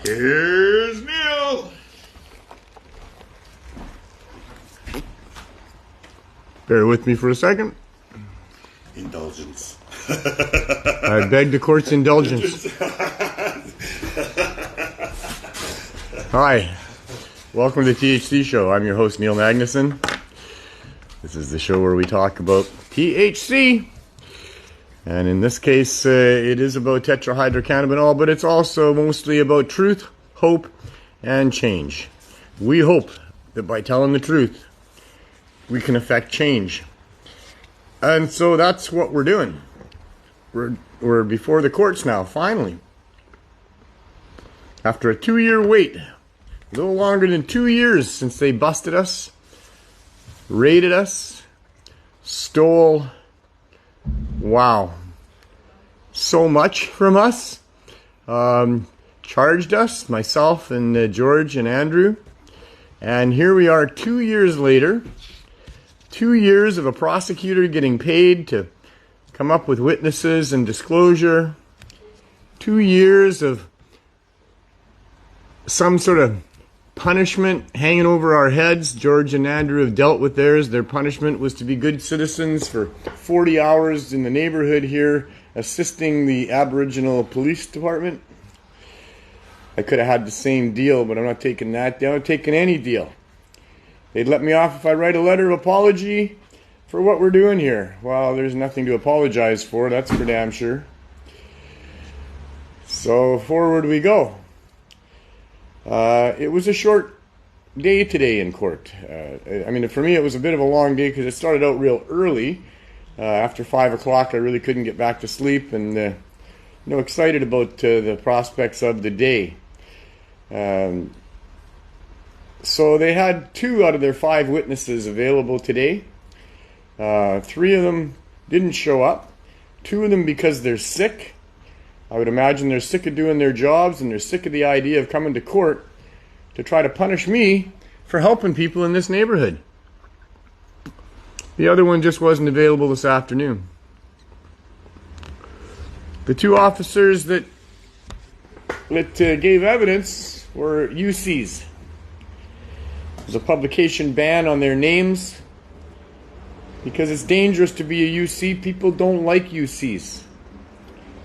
Here's Neil. Bear with me for a second. Indulgence. I beg the court's indulgence. Hi, welcome to the THC show. I'm your host, Neil Magnuson. This is the show where we talk about THC. And in this case, it is about tetrahydrocannabinol, but it's also mostly about truth, hope, and change. We hope that by telling the truth, we can affect change. And so that's what we're doing. We're before the courts now, finally. After a 2-year wait, a little longer than 2 years since they busted us, raided us, stole, wow, so much from us, charged us, myself and George and Andrew, and here we are 2 years later, 2 years of a prosecutor getting paid to come up with witnesses and disclosure, 2 years of some sort of punishment hanging over our heads. George and Andrew have dealt with theirs. Their punishment was to be good citizens for 40 hours in the neighborhood here, assisting the Aboriginal Police Department. I could have had the same deal, but I'm not taking that deal. I'm not taking any deal. They'd let me off if I write a letter of apology for what we're doing here. Well, there's nothing to apologize for, that's for damn sure. So forward we go. It was a short day today in court. I mean, for me it was a bit of a long day because it started out real early. After 5 o'clock I really couldn't get back to sleep, and excited about the prospects of the day. So they had 2 out of their 5 witnesses available today. 3 of them didn't show up. 2 of them because they're sick. I would imagine they're sick of doing their jobs, and they're sick of the idea of coming to court to try to punish me for helping people in this neighborhood. The other one just wasn't available this afternoon. The 2 officers that gave evidence were UCs. There's a publication ban on their names because it's dangerous to be a UC. People don't like UCs.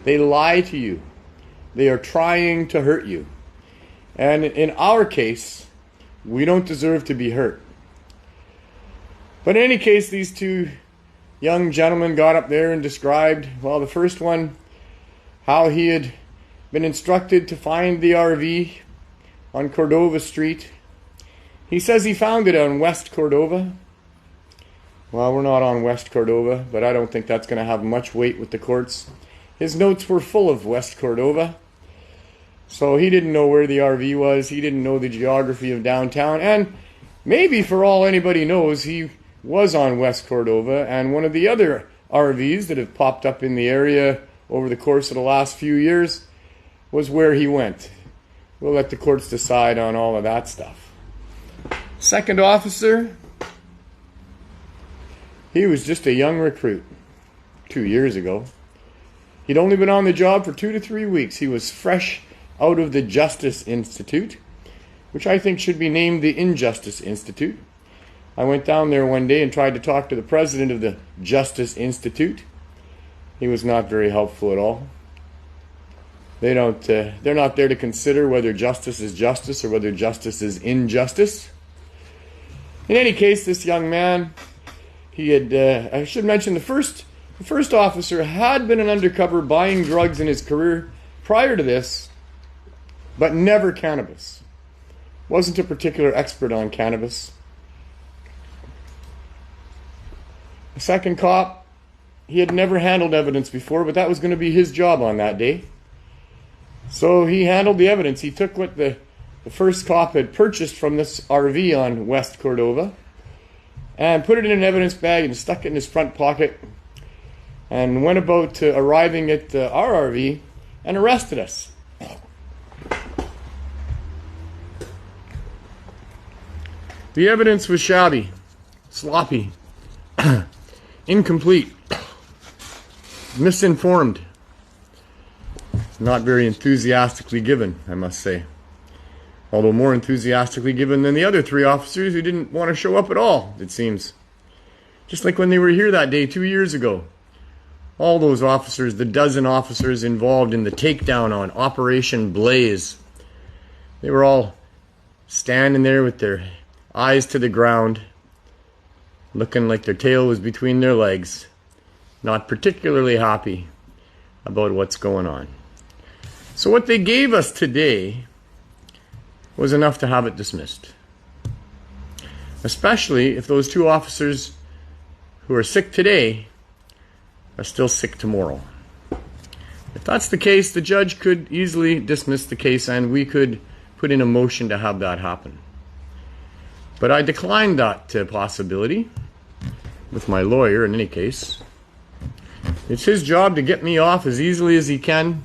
They lie to you. They are trying to hurt you. And in our case, we don't deserve to be hurt. But in any case, these 2 young gentlemen got up there and described, well, the first one, how he had been instructed to find the RV on Cordova Street. He says he found it on West Cordova. Well, we're not on West Cordova, but I don't think that's going to have much weight with the courts. His notes were full of West Cordova. So he didn't know where the RV was. He didn't know the geography of downtown. And maybe for all anybody knows, he was on West Cordova. And one of the other RVs that have popped up in the area over the course of the last few years was where he went. We'll let the courts decide on all of that stuff. Second officer, he was just a young recruit 2 years ago. He'd only been on the job for 2 to 3 weeks. He was fresh out of the Justice Institute, which I think should be named the Injustice Institute. I went down there one day and tried to talk to the president of the Justice Institute. He was not very helpful at all. They're not there to consider whether justice is justice or whether justice is injustice. In any case, this young man, he had, I should mention, the first officer had been an undercover buying drugs in his career prior to this, but never cannabis. Wasn't a particular expert on cannabis. The second cop, he had never handled evidence before, but that was going to be his job on that day. So he handled the evidence. He took what the first cop had purchased from this RV on West Cordova and put it in an evidence bag and stuck it in his front pocket, and went about arriving at our RV and arrested us. The evidence was shabby, sloppy, incomplete, misinformed, not very enthusiastically given, I must say. Although more enthusiastically given than the other 3 officers who didn't want to show up at all, it seems. Just like when they were here that day 2 years ago. All those officers, the dozen officers involved in the takedown on Operation Blaze, they were all standing there with their eyes to the ground, looking like their tail was between their legs, not particularly happy about what's going on. So what they gave us today was enough to have it dismissed. Especially if those 2 officers who are sick today are still sick tomorrow. If that's the case, the judge could easily dismiss the case and we could put in a motion to have that happen. But I declined that possibility with my lawyer in any case. It's his job to get me off as easily as he can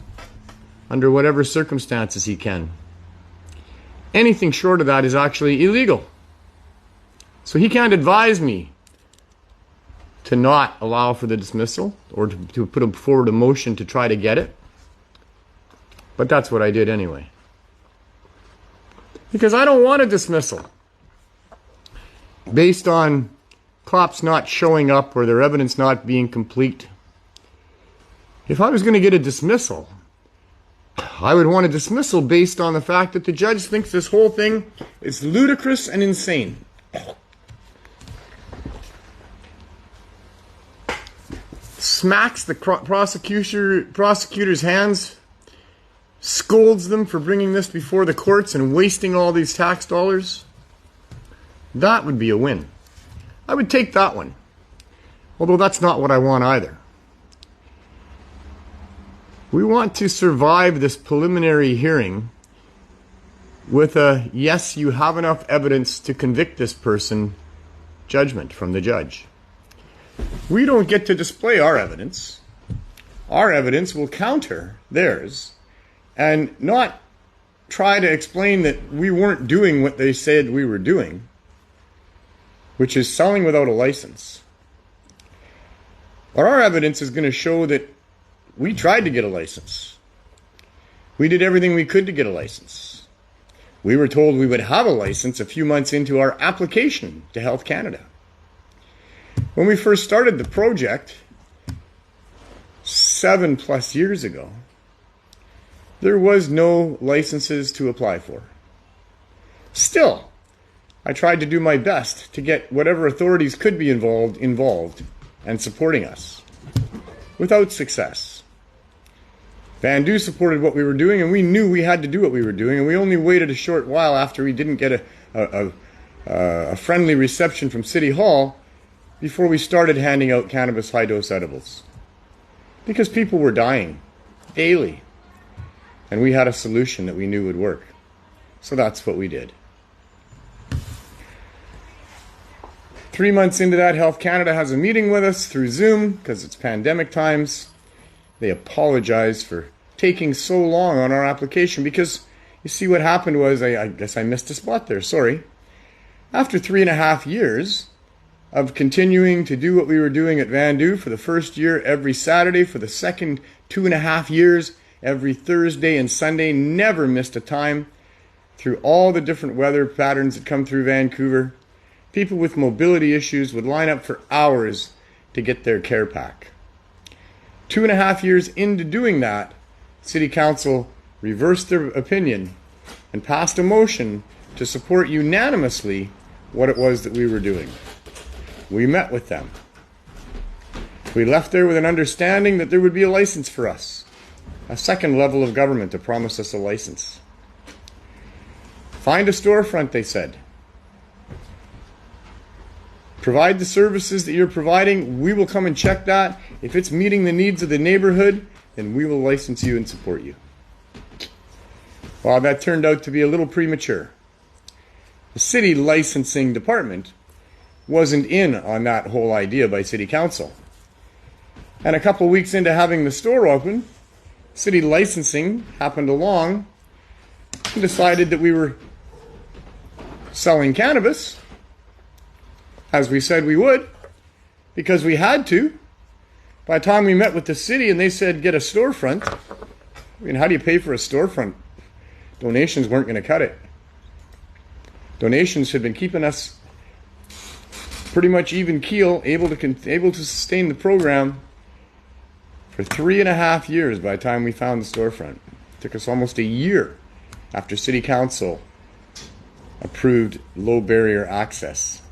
under whatever circumstances he can. Anything short of that is actually illegal. So he can't advise me to not allow for the dismissal or to put forward a motion to try to get it. But that's what I did anyway. Because I don't want a dismissal based on cops not showing up or their evidence not being complete. If I was going to get a dismissal, I would want a dismissal based on the fact that the judge thinks this whole thing is ludicrous and insane. Smacks the prosecutor's hands, scolds them for bringing this before the courts and wasting all these tax dollars. That would be a win. I would take that one. Although that's not what I want either. We want to survive this preliminary hearing with a yes, you have enough evidence to convict this person judgment from the judge. We don't get to display our evidence. Our evidence will counter theirs and not try to explain that we weren't doing what they said we were doing, which is selling without a license. But our evidence is going to show that we tried to get a license. We did everything we could to get a license. We were told we would have a license a few months into our application to Health Canada. When we first started the project 7+ years ago, there was no licenses to apply for. Still, I tried to do my best to get whatever authorities could be involved and supporting us, without success. Vandu supported what we were doing, and we knew we had to do what we were doing, and we only waited a short while after we didn't get a friendly reception from City Hall before we started handing out cannabis high-dose edibles. Because people were dying daily, and we had a solution that we knew would work. So that's what we did. 3 months into that, Health Canada has a meeting with us through Zoom because it's pandemic times. They apologize for taking so long on our application because you see what happened was, I guess I missed a spot there, sorry. After 3.5 years of continuing to do what we were doing at Vandu for the first year every Saturday, for the second 2.5 years every Thursday and Sunday, never missed a time through all the different weather patterns that come through Vancouver, people with mobility issues would line up for hours to get their care pack. 2.5 years into doing that, City Council reversed their opinion and passed a motion to support unanimously what it was that we were doing. We met with them. We left there with an understanding that there would be a license for us, a second level of government to promise us a license. Find a storefront, they said. Provide the services that you're providing. We will come and check that. If it's meeting the needs of the neighborhood, then we will license you and support you. Well, that turned out to be a little premature. The city licensing department wasn't in on that whole idea by City Council. And a couple of weeks into having the store open, city licensing happened along and decided that we were selling cannabis, as we said we would, because we had to. By the time we met with the city and they said, get a storefront, I mean, how do you pay for a storefront? Donations weren't going to cut it. Donations have been keeping us pretty much even keel, able to sustain the program for 3.5 years by the time we found the storefront. It took us almost a year after City Council approved low barrier access.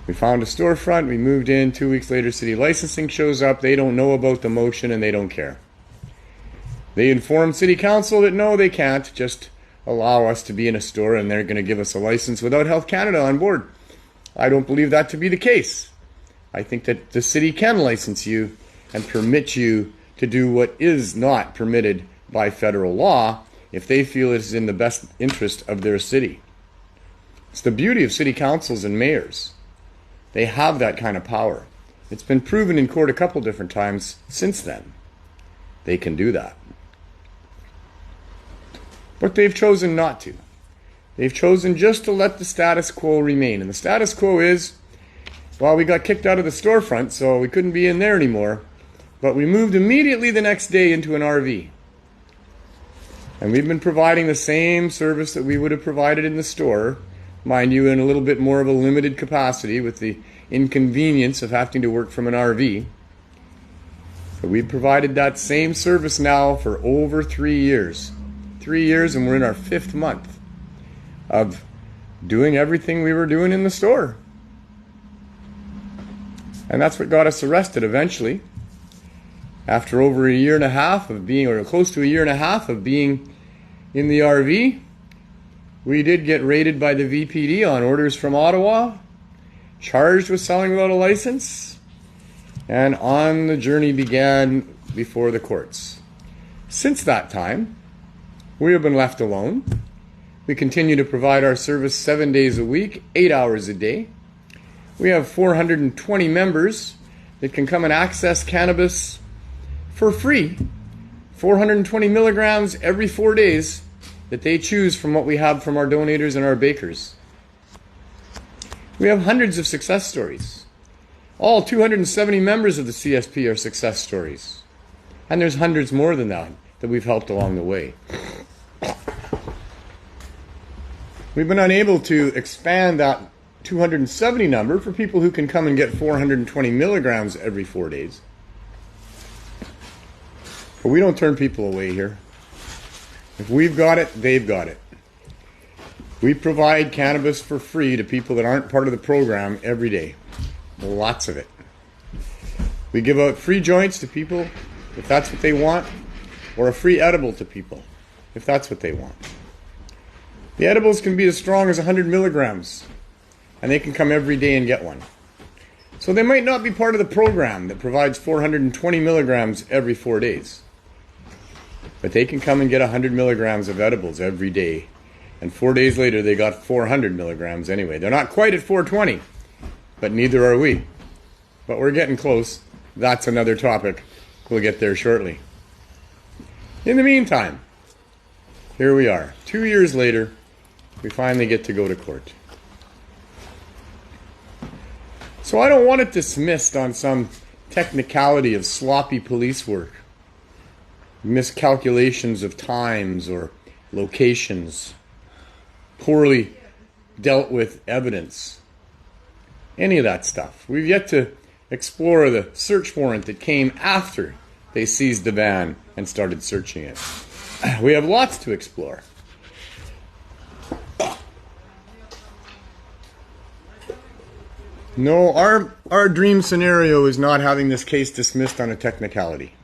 We found a storefront, we moved in, 2 weeks later city licensing shows up. They don't know about the motion and they don't care. They informed City Council that no, they can't just allow us to be in a store and they're going to give us a license without Health Canada on board. I don't believe that to be the case. I think that the city can license you and permit you to do what is not permitted by federal law if they feel it is in the best interest of their city. It's the beauty of city councils and mayors. They have that kind of power. It's been proven in court a couple different times since then. They can do that. But they've chosen not to. They've chosen just to let the status quo remain. And the status quo is, well, we got kicked out of the storefront, so we couldn't be in there anymore. But we moved immediately the next day into an RV. And we've been providing the same service that we would have provided in the store, mind you, in a little bit more of a limited capacity with the inconvenience of having to work from an RV. But we've provided that same service now for over 3 years. 3 years, and we're in our 5th month of doing everything we were doing in the store. And that's what got us arrested eventually. After over a year and a half of being, or close to a year and a half of being in the RV, we did get raided by the VPD on orders from Ottawa, charged with selling without a license, and on the journey began before the courts. Since that time, we have been left alone. We continue to provide our service 7 days a week, 8 hours a day. We have 420 members that can come and access cannabis for free, 420 milligrams every 4 days that they choose from what we have from our donators and our bakers. We have hundreds of success stories. All 270 members of the CSP are success stories. And there's hundreds more than that we've helped along the way. We've been unable to expand that 270 number for people who can come and get 420 milligrams every 4 days. But we don't turn people away here. If we've got it, they've got it. We provide cannabis for free to people that aren't part of the program every day. Lots of it. We give out free joints to people if that's what they want, or a free edible to people if that's what they want. The edibles can be as strong as 100 milligrams, and they can come every day and get one. So they might not be part of the program that provides 420 milligrams every 4 days. But they can come and get 100 milligrams of edibles every day. And 4 days later, they got 400 milligrams anyway. They're not quite at 420, but neither are we. But we're getting close. That's another topic. We'll get there shortly. In the meantime, here we are. 2 years later, we finally get to go to court. So I don't want it dismissed on some technicality of sloppy police work, miscalculations of times or locations, poorly dealt with evidence, any of that stuff. We've yet to explore the search warrant that came after they seized the van and started searching it. We have lots to explore. No, our dream scenario is not having this case dismissed on a technicality.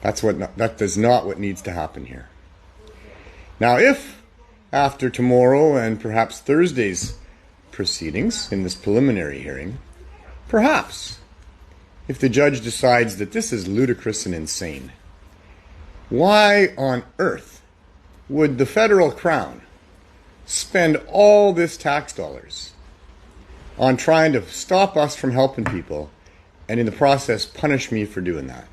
That is not what needs to happen here. Now, if after tomorrow and perhaps Thursday's proceedings in this preliminary hearing, perhaps if the judge decides that this is ludicrous and insane, why on earth would the federal crown spend all this tax dollars on trying to stop us from helping people and in the process punish me for doing that?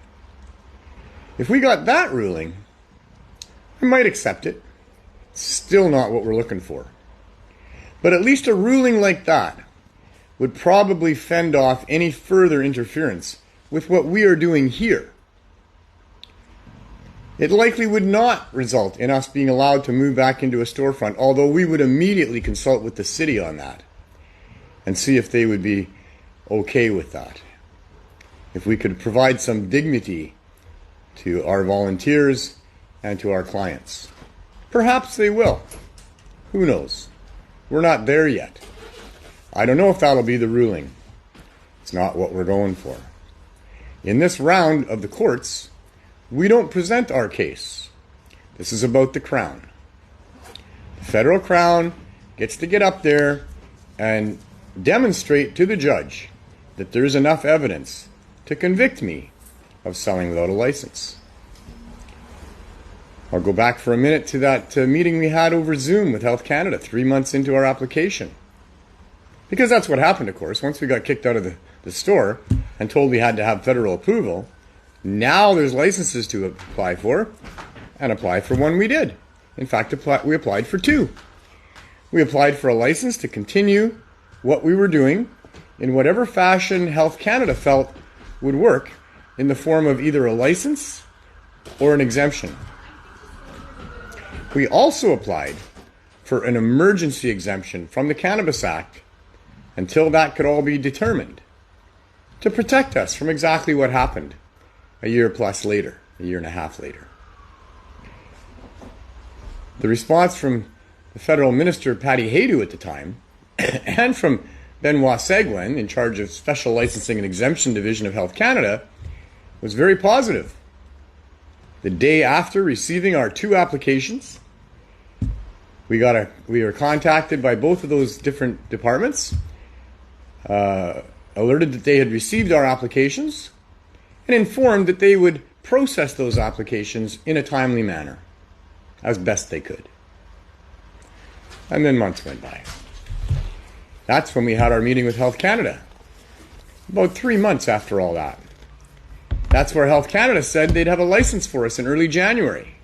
If we got that ruling, I might accept it. Still not what we're looking for. But at least a ruling like that would probably fend off any further interference with what we are doing here. It likely would not result in us being allowed to move back into a storefront, although we would immediately consult with the city on that and see if they would be okay with that. If we could provide some dignity to our volunteers and to our clients. Perhaps they will. Who knows? We're not there yet. I don't know if that'll be the ruling. It's not what we're going for. In this round of the courts, we don't present our case. This is about the Crown. The federal Crown gets to get up there and demonstrate to the judge that there's enough evidence to convict me of selling without a license. I'll go back for a minute to that meeting we had over Zoom with Health Canada 3 months into our application. Because that's what happened, of course. Once we got kicked out of the store and told we had to have federal approval, now there's licenses to apply for, and apply for one we did. In fact, we applied for 2. We applied for a license to continue what we were doing in whatever fashion Health Canada felt would work in the form of either a license or an exemption. We also applied for an emergency exemption from the Cannabis Act until that could all be determined, to protect us from exactly what happened a year plus later, a year and a half later. The response from the federal minister, Patty Haydu, at the time, and from Benoit Seguin, in charge of Special Licensing and Exemption Division of Health Canada, was very positive. The day after receiving our 2 applications, we were contacted by both of those different departments, alerted that they had received our applications, and informed that they would process those applications in a timely manner, as best they could. And then months went by. That's when we had our meeting with Health Canada, about 3 months after all that. That's where Health Canada said they'd have a license for us in early January.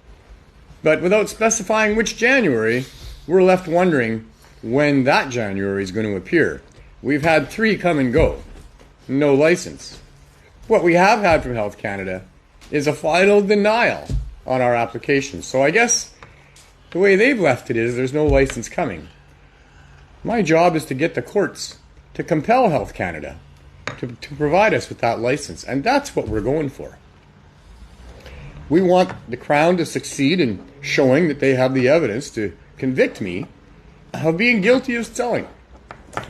But without specifying which January, we're left wondering when that January is going to appear. We've had 3 come and go. No license. What we have had from Health Canada is a final denial on our application. So I guess the way they've left it is there's no license coming. My job is to get the courts to compel Health Canada to provide us with that license. And that's what we're going for. We want the Crown to succeed in showing that they have the evidence to convict me of being guilty of selling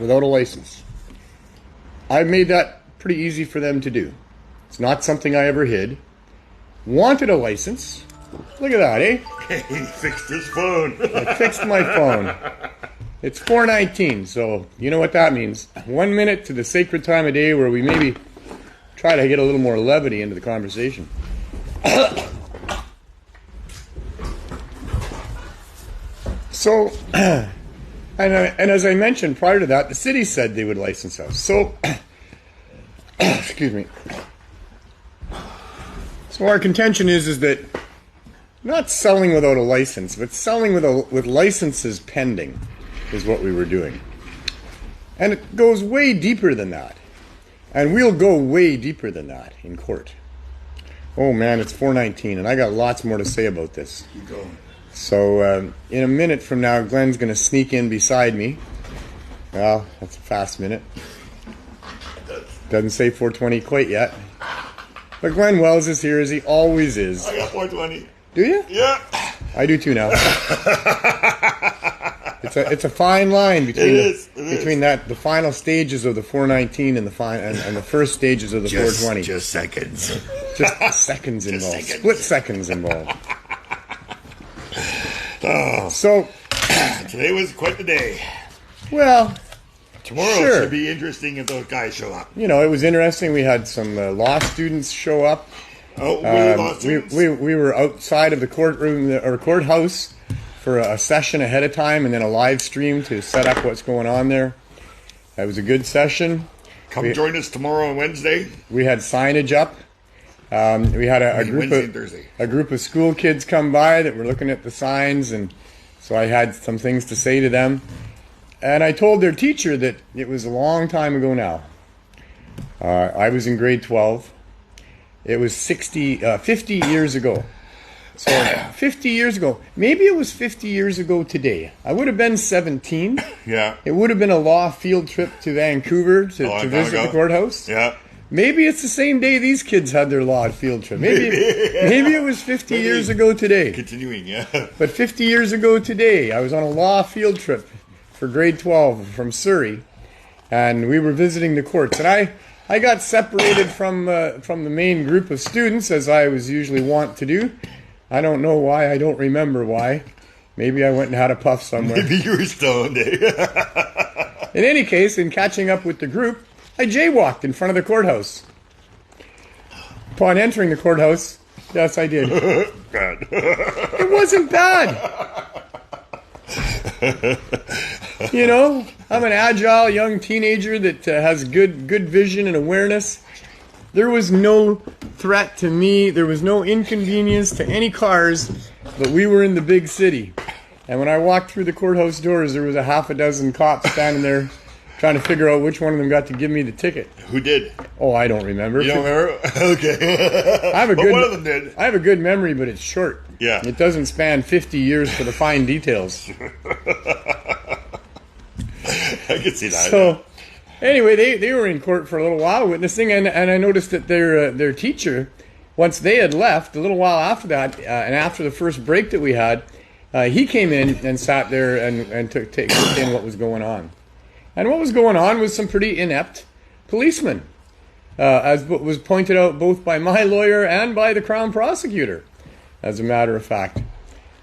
without a license. I've made that pretty easy for them to do. It's not something I ever hid. Wanted a license. Look at that, eh? He fixed his phone. I fixed my phone. It's 4:19, so you know what that means. 1 minute to the sacred time of day where we maybe try to get a little more levity into the conversation. So, and as I mentioned prior to that, the city said they would license us. So, excuse me. So our contention is that not selling without a license, but selling with licenses pending is what we were doing. And it goes way deeper than that. And we'll go way deeper than that in court. Oh man, it's 4:19, and I got lots more to say about this. Keep going. So in a minute from now, Glenn's going to sneak in beside me. Well, that's a fast minute. Doesn't say 4:20 quite yet. But Glenn Wells is here, as he always is. I got 4:20. Do you? Yeah. I do too now. It's a fine line between the final stages of the 4:19 and the first stages of the 4:20. Just seconds. Just seconds involved. Seconds. Split seconds involved. Oh, So, today was quite the day. well, Tomorrow Sure. should be interesting if those guys show up. you know, it was interesting. We had some law students show up. Oh, really lost students? We were outside of the courtroom or courthouse for a session ahead of time, and then a live stream to set up what's going on there. It was a good session. Come join us tomorrow and Wednesday. We had signage up. We had Wednesday and Thursday. a group of school kids come by that were looking at the signs, and so I had some things to say to them. And I told their teacher that it was a long time ago now. I was in grade 12. It was 50 years ago. So 50 years ago, maybe it was 50 years ago today. I would have been 17. Yeah. It would have been a law field trip to Vancouver to visit the courthouse. Yeah. Maybe it's the same day these kids had their law field trip. Maybe it was 50 years ago today. Continuing, yeah. But 50 years ago today, I was on a law field trip for grade 12 from Surrey, and we were visiting the courts. And I got separated from the main group of students, as I was usually wont to do. I don't know why. I don't remember why. Maybe I went and had a puff somewhere. Maybe you were stoned, eh? In any case, in catching up with the group, I jaywalked in front of the courthouse. Upon entering the courthouse, yes, I did. God. It wasn't bad. You know, I'm an agile young teenager that has good vision and awareness. There was no threat to me. There was no inconvenience to any cars, but we were in the big city. And when I walked through the courthouse doors, there was a half a dozen cops standing there trying to figure out which one of them got to give me the ticket. Who did? Oh, I don't remember. You don't remember? Okay. One of them did. I have a good memory, but it's short. Yeah. It doesn't span 50 years for the fine details. I can see that. So, anyway, they were in court for a little while witnessing, and I noticed that their teacher, once they had left, a little while after that, and after the first break that we had, he came in and sat there and took in what was going on. And what was going on was some pretty inept policemen, as was pointed out both by my lawyer and by the Crown prosecutor, as a matter of fact.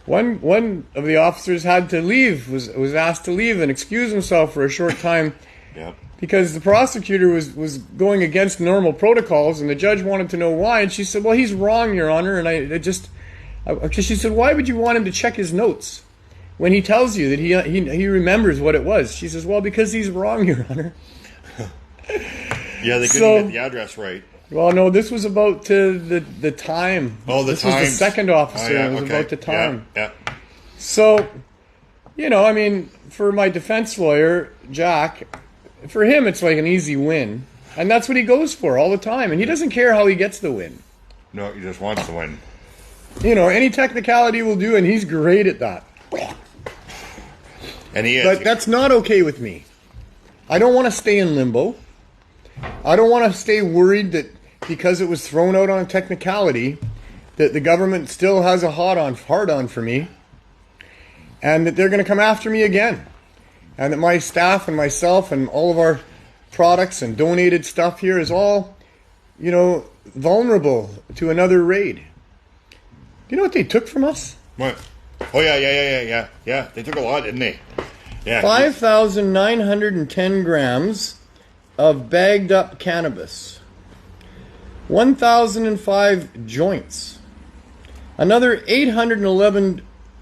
One of the officers had to leave, was asked to leave and excuse himself for a short time. Yep. Because the prosecutor was going against normal protocols, and the judge wanted to know why. And she said, "Well, he's wrong, Your Honor." And she said, "Why would you want him to check his notes when he tells you that he remembers what it was?" She says, "Well, because he's wrong, Your Honor." Yeah, they couldn't get the address right. Well, no, this was about the time. Oh, this was the second officer. Oh, yeah, it was about the time. Yeah. So, you know, I mean, for my defense lawyer, Jack, for him, it's like an easy win. And that's what he goes for all the time. And he doesn't care how he gets the win. No, he just wants to win. You know, any technicality will do, and he's great at that. And he is. But that's not okay with me. I don't want to stay in limbo. I don't want to stay worried that because it was thrown out on a technicality, that the government still has a hard on for me, and that they're going to come after me again. And that my staff and myself and all of our products and donated stuff here is all, you know, vulnerable to another raid. Do you know what they took from us? What? Oh, yeah. They took a lot, didn't they? Yeah. 5,910 grams of bagged up cannabis. 1,005 joints. Another 811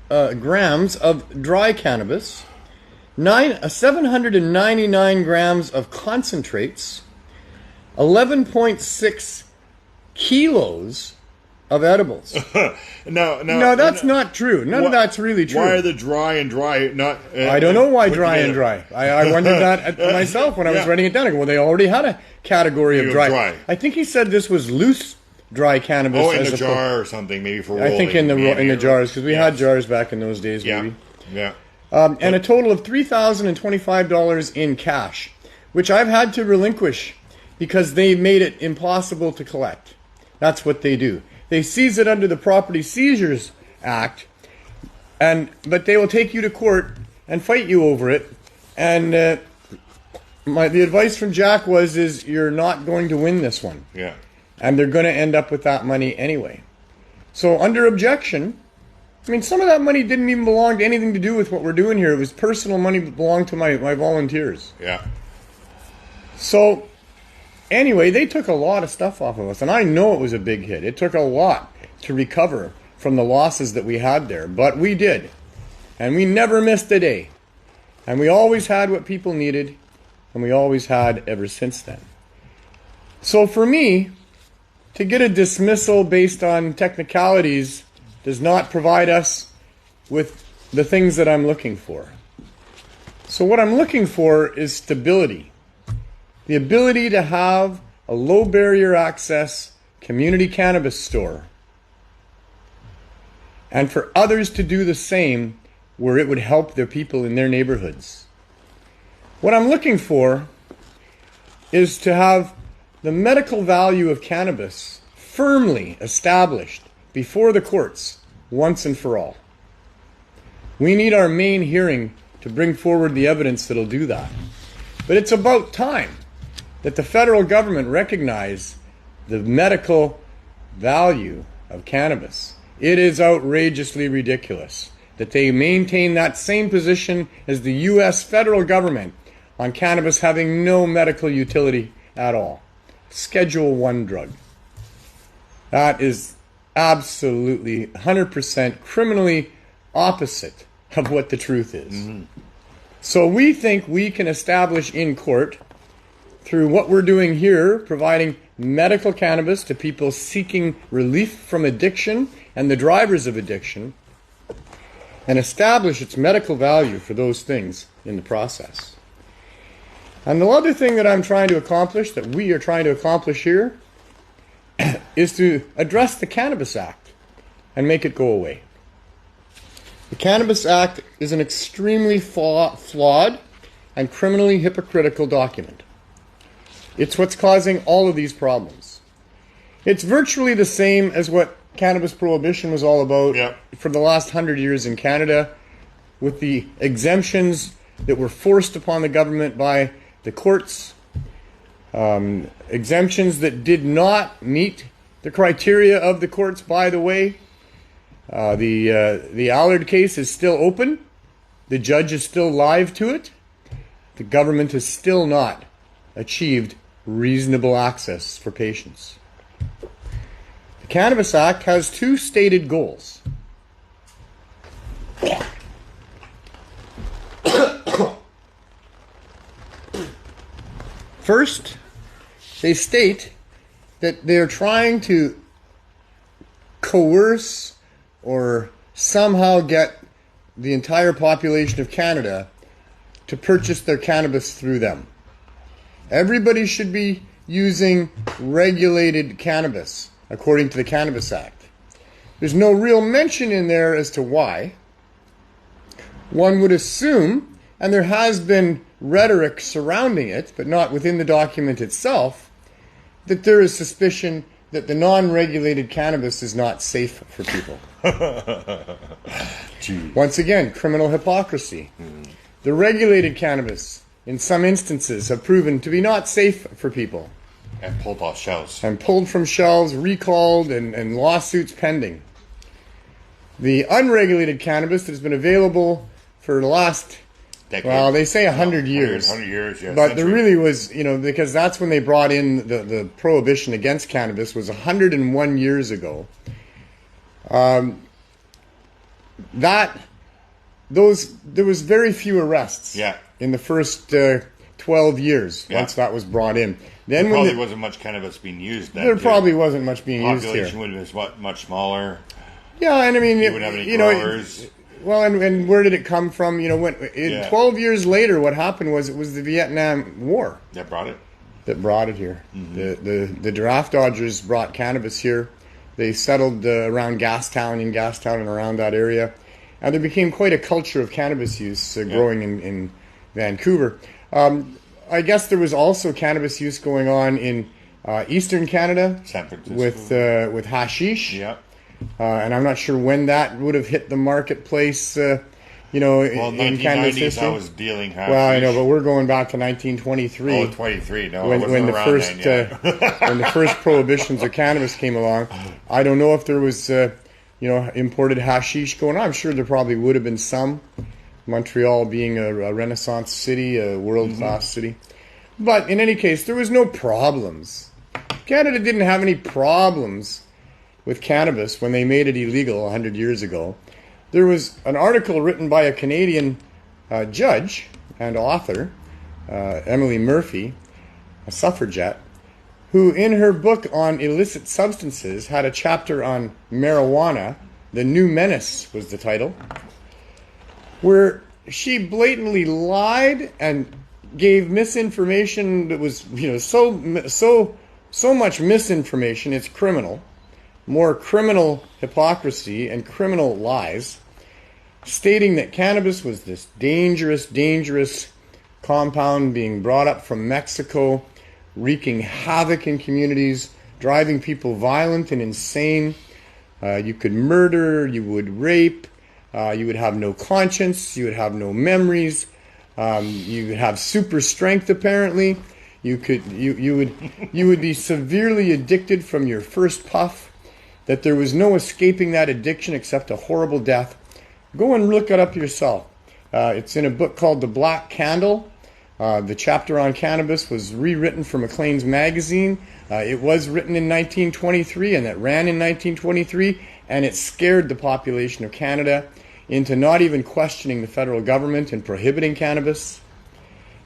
grams of dry cannabis. 799 grams of concentrates, 11.6 kilos of edibles. No, that's not true. None of that's really true. Why are the dry and dry not... I don't know why dry and dry. I wondered that myself when I was writing it down. I go, well, they already had a category of dry. I think he said this was loose dry cannabis. Oh, in a jar or something, maybe for rolling. I think in the jars, because we had jars back in those days, maybe. Yeah. And a total of $3,025 in cash, which I've had to relinquish because they made it impossible to collect. That's what they do. They seize it under the Property Seizures Act, but they will take you to court and fight you over it. And the advice from Jack is you're not going to win this one. Yeah. And they're going to end up with that money anyway. So under objection, I mean, some of that money didn't even belong to anything to do with what we're doing here. It was personal money that belonged to my volunteers. Yeah. So, anyway, they took a lot of stuff off of us, and I know it was a big hit. It took a lot to recover from the losses that we had there, but we did. And we never missed a day. And we always had what people needed, and we always had ever since then. So for me, to get a dismissal based on technicalities does not provide us with the things that I'm looking for. So what I'm looking for is stability. The ability to have a low barrier access community cannabis store and for others to do the same where it would help the people in their neighborhoods. What I'm looking for is to have the medical value of cannabis firmly established before the courts once and for all. We need our main hearing to bring forward the evidence that'll do that. But it's about time that the federal government recognize the medical value of cannabis. It is outrageously ridiculous that they maintain that same position as the U.S. federal government on cannabis having no medical utility at all. Schedule 1 drug. That is absolutely 100% criminally opposite of what the truth is. Mm-hmm. So we think we can establish in court, through what we're doing here, providing medical cannabis to people seeking relief from addiction and the drivers of addiction, and establish its medical value for those things in the process. And the other thing that I'm trying to accomplish, that we are trying to accomplish here, is to address the Cannabis Act and make it go away. The Cannabis Act is an extremely flawed and criminally hypocritical document. It's what's causing all of these problems. It's virtually the same as what cannabis prohibition was all about for the last 100 years in Canada, with the exemptions that were forced upon the government by the courts, exemptions that did not meet the criteria of the courts, by the way. The Allard case is still open. The judge is still live to it. The government has still not achieved reasonable access for patients. The Cannabis Act has 2 stated goals. First, they state that they're trying to coerce or somehow get the entire population of Canada to purchase their cannabis through them. Everybody should be using regulated cannabis, according to the Cannabis Act. There's no real mention in there as to why. One would assume, and there has been rhetoric surrounding it, but not within the document itself, that there is suspicion that the non-regulated cannabis is not safe for people. Once again, criminal hypocrisy. The regulated cannabis, in some instances, have proven to be not safe for people. And pulled off shelves. And pulled from shelves, recalled, and lawsuits pending. The unregulated cannabis that has been available for the last, decade. Well, they say 100 years. 100 years, yeah. But there really was, because that's when they brought in the prohibition against cannabis was 101 years ago. There was very few arrests in the first 12 years once that was brought in. Then there probably wasn't much cannabis being used then. There probably wasn't much being used here. Population would have been much smaller. Yeah, and I mean, you wouldn't have any growers. Well, and where did it come from? 12 years later, what happened was it was the Vietnam War that brought it. That brought it here. Mm-hmm. The draft dodgers brought cannabis here. They settled around Gastown and around that area, and there became quite a culture of cannabis use growing in Vancouver. I guess there was also cannabis use going on in Eastern Canada, San Francisco, with hashish. Yeah. And I'm not sure when that would have hit the marketplace, in cannabis history. I was dealing hashish. Well, I know, but we're going back to 1923. Oh, 23, no, when the first when the first prohibitions of cannabis came along. I don't know if there was imported hashish going on. I'm sure there probably would have been some. Montreal being a Renaissance city, a world-class city. But in any case, there was no problems. Canada didn't have any problems with cannabis when they made it illegal 100 years ago. There was an article written by a Canadian judge and author, Emily Murphy, a suffragette, who in her book on illicit substances had a chapter on marijuana. The New Menace was the title, where she blatantly lied and gave misinformation that was, so much misinformation, it's criminal. more criminal hypocrisy and criminal lies, stating that cannabis was this dangerous, dangerous compound being brought up from Mexico, wreaking havoc in communities, driving people violent and insane. You could murder, you would rape, you would have no conscience, you would have no memories, you would have super strength apparently. You would be severely addicted from your first puff, that there was no escaping that addiction except a horrible death. Go and look it up yourself. It's in a book called The Black Candle. The chapter on cannabis was rewritten for Maclean's magazine. It was written in 1923 and it ran in 1923, and it scared the population of Canada into not even questioning the federal government and prohibiting cannabis.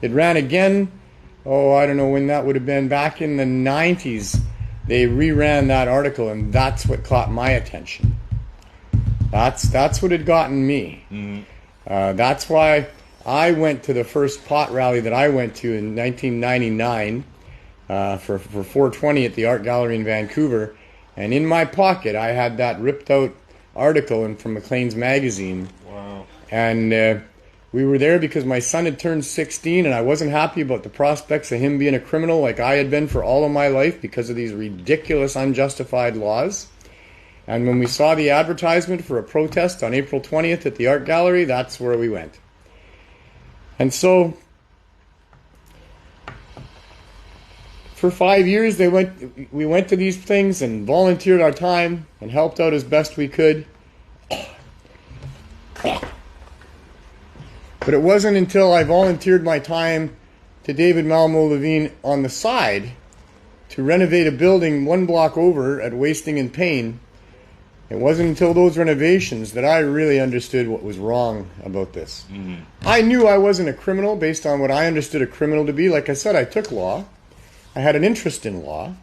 It ran again, I don't know when that would have been, back in the 90s. They reran that article, and that's what caught my attention. That's what had gotten me. Mm-hmm. That's why I went to the first pot rally that I went to in 1999 for 420 at the Art Gallery in Vancouver, and in my pocket I had that ripped out article from Maclean's magazine. Wow. And we were there because my son had turned 16, and I wasn't happy about the prospects of him being a criminal like I had been for all of my life because of these ridiculous, unjustified laws. And when we saw the advertisement for a protest on April 20th at the Art Gallery, that's where we went. And so, for 5 years, we went to these things and volunteered our time and helped out as best we could. But it wasn't until I volunteered my time to David Malmo Levine on the side to renovate a building 1 block over at Wasting and Payne. It wasn't until those renovations that I really understood what was wrong about this. Mm-hmm. I knew I wasn't a criminal based on what I understood a criminal to be. Like I said, I took law. I had an interest in law.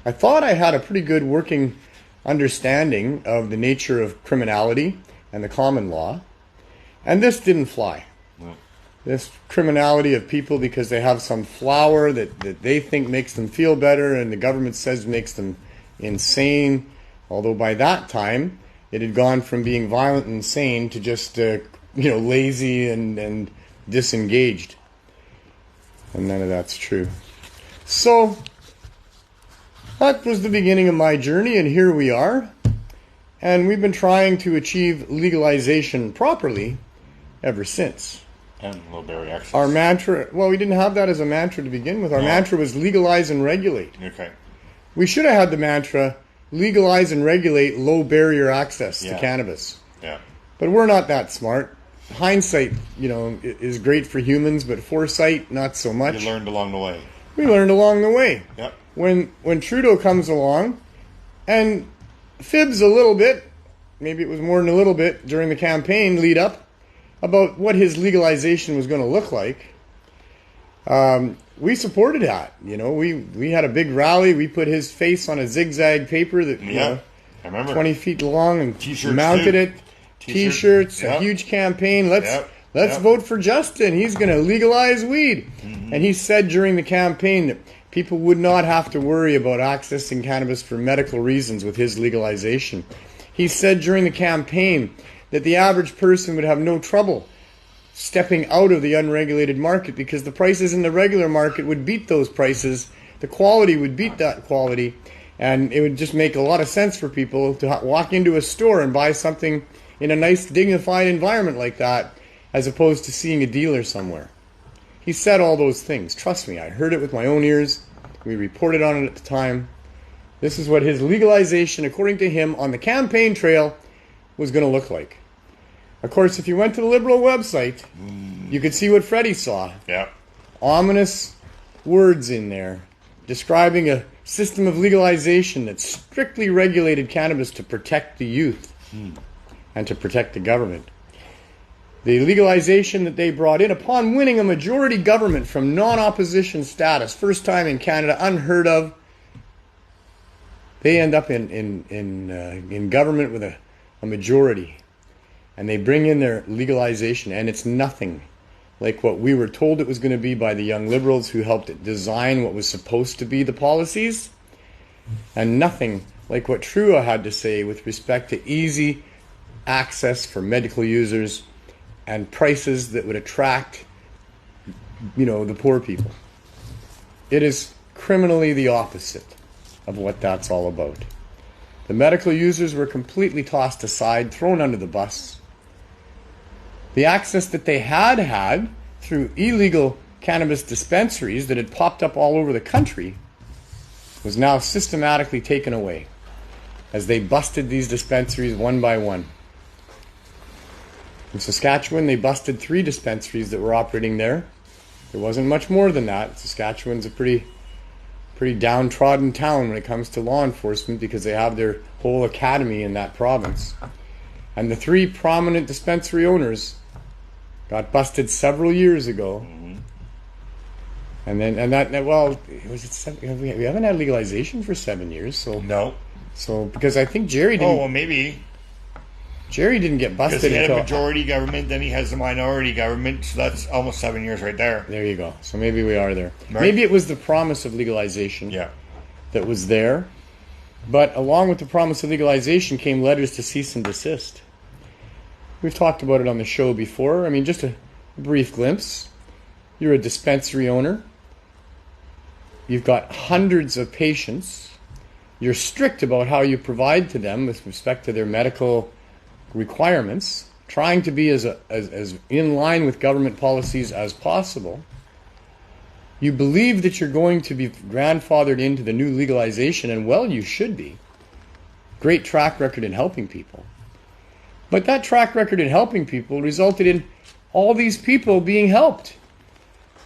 I thought I had a pretty good working understanding of the nature of criminality and the common law. And this didn't fly. No. This criminality of people because they have some flower that they think makes them feel better and the government says makes them insane. Although by that time, it had gone from being violent and insane to just, lazy and disengaged. And none of that's true. So, that was the beginning of my journey, and here we are. And we've been trying to achieve legalization properly ever since. And low-berry access. Our mantra, we didn't have that as a mantra to begin with. Our mantra was legalize and regulate. Okay. We should have had the mantra, legalize and regulate low-barrier access to cannabis. Yeah. But we're not that smart. Hindsight, is great for humans, but foresight, not so much. You learned along the way. We learned along the way. Yep. When Trudeau comes along and fibs a little bit, maybe it was more than a little bit during the campaign lead up, about what his legalization was going to look like, we supported that. We had a big rally. We put his face on a zigzag paper that I remember 20 feet long and T-shirts mounted too. it. T-shirts, a huge campaign. Let's vote for Justin. He's going to legalize weed. Mm-hmm. And he said during the campaign that people would not have to worry about accessing cannabis for medical reasons with his legalization. He said during the campaign that the average person would have no trouble stepping out of the unregulated market because the prices in the regular market would beat those prices, the quality would beat that quality, and it would just make a lot of sense for people to walk into a store and buy something in a nice, dignified environment like that, as opposed to seeing a dealer somewhere. He said all those things. Trust me, I heard it with my own ears. We reported on it at the time. This is what his legalization, according to him, on the campaign trail was going to look like. Of course, if you went to the Liberal website, you could see what Freddie saw. Yeah. Ominous words in there describing a system of legalization that strictly regulated cannabis to protect the youth and to protect the government. The legalization that they brought in upon winning a majority government from non-opposition status, first time in Canada, unheard of, they end up in government with a majority. And they bring in their legalization, and it's nothing like what we were told it was going to be by the young Liberals who helped design what was supposed to be the policies, and nothing like what Trua had to say with respect to easy access for medical users and prices that would attract, the poor people. It is criminally the opposite of what that's all about. The medical users were completely tossed aside, thrown under the bus. The access that they had through illegal cannabis dispensaries that had popped up all over the country was now systematically taken away as they busted these dispensaries one by one. In Saskatchewan, they busted 3 dispensaries that were operating there. There wasn't much more than that. Saskatchewan's a pretty downtrodden town when it comes to law enforcement because they have their whole academy in that province. And the 3 prominent dispensary owners got busted several years ago. And we haven't had legalization for 7 years, so No. So because I think Jerry didn't. Oh, well, maybe. Jerry didn't get busted Because he had until a majority government, then he has a minority government, so that's almost 7 years right there. There you go. So maybe we are there. Right. Maybe it was the promise of legalization that was there. But along with the promise of legalization came letters to cease and desist. We've talked about it on the show before. I mean, just a brief glimpse. You're a dispensary owner. You've got hundreds of patients. You're strict about how you provide to them with respect to their medical requirements, trying to be as in line with government policies as possible. You believe that you're going to be grandfathered into the new legalization, and well, you should be. Great track record in helping people. But that track record in helping people resulted in all these people being helped.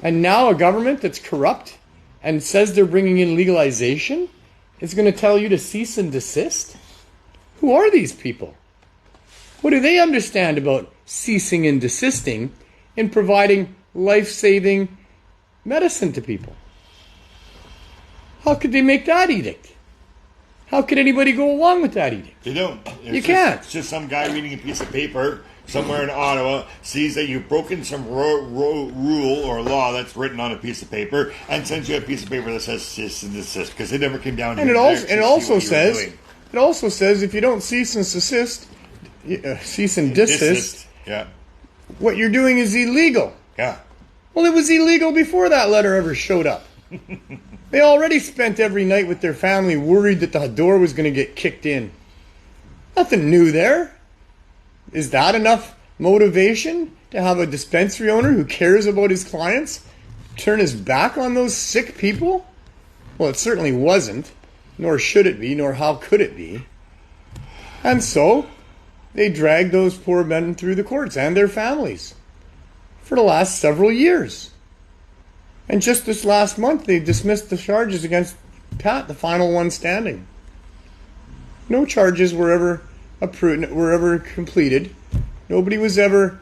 And now a government that's corrupt and says they're bringing in legalization is going to tell you to cease and desist? Who are these people? What do they understand about ceasing and desisting in providing life-saving medicine to people? How could they make that edict? How could anybody go along with that edict? They don't. You can't. It's just some guy reading a piece of paper somewhere in Ottawa sees that you've broken some rule or law that's written on a piece of paper and sends you a piece of paper that says cease and desist because they never came down. And it also says if you don't cease and desist, what you're doing is illegal. Yeah. Well, it was illegal before that letter ever showed up. They already spent every night with their family worried that the door was going to get kicked in. Nothing new there. Is that enough motivation to have a dispensary owner who cares about his clients turn his back on those sick people? Well, it certainly wasn't, nor should it be, nor how could it be. And so they dragged those poor men through the courts and their families for the last several years. And just this last month, they dismissed the charges against Pat, the final one standing. No charges were ever approved, were ever completed. Nobody was ever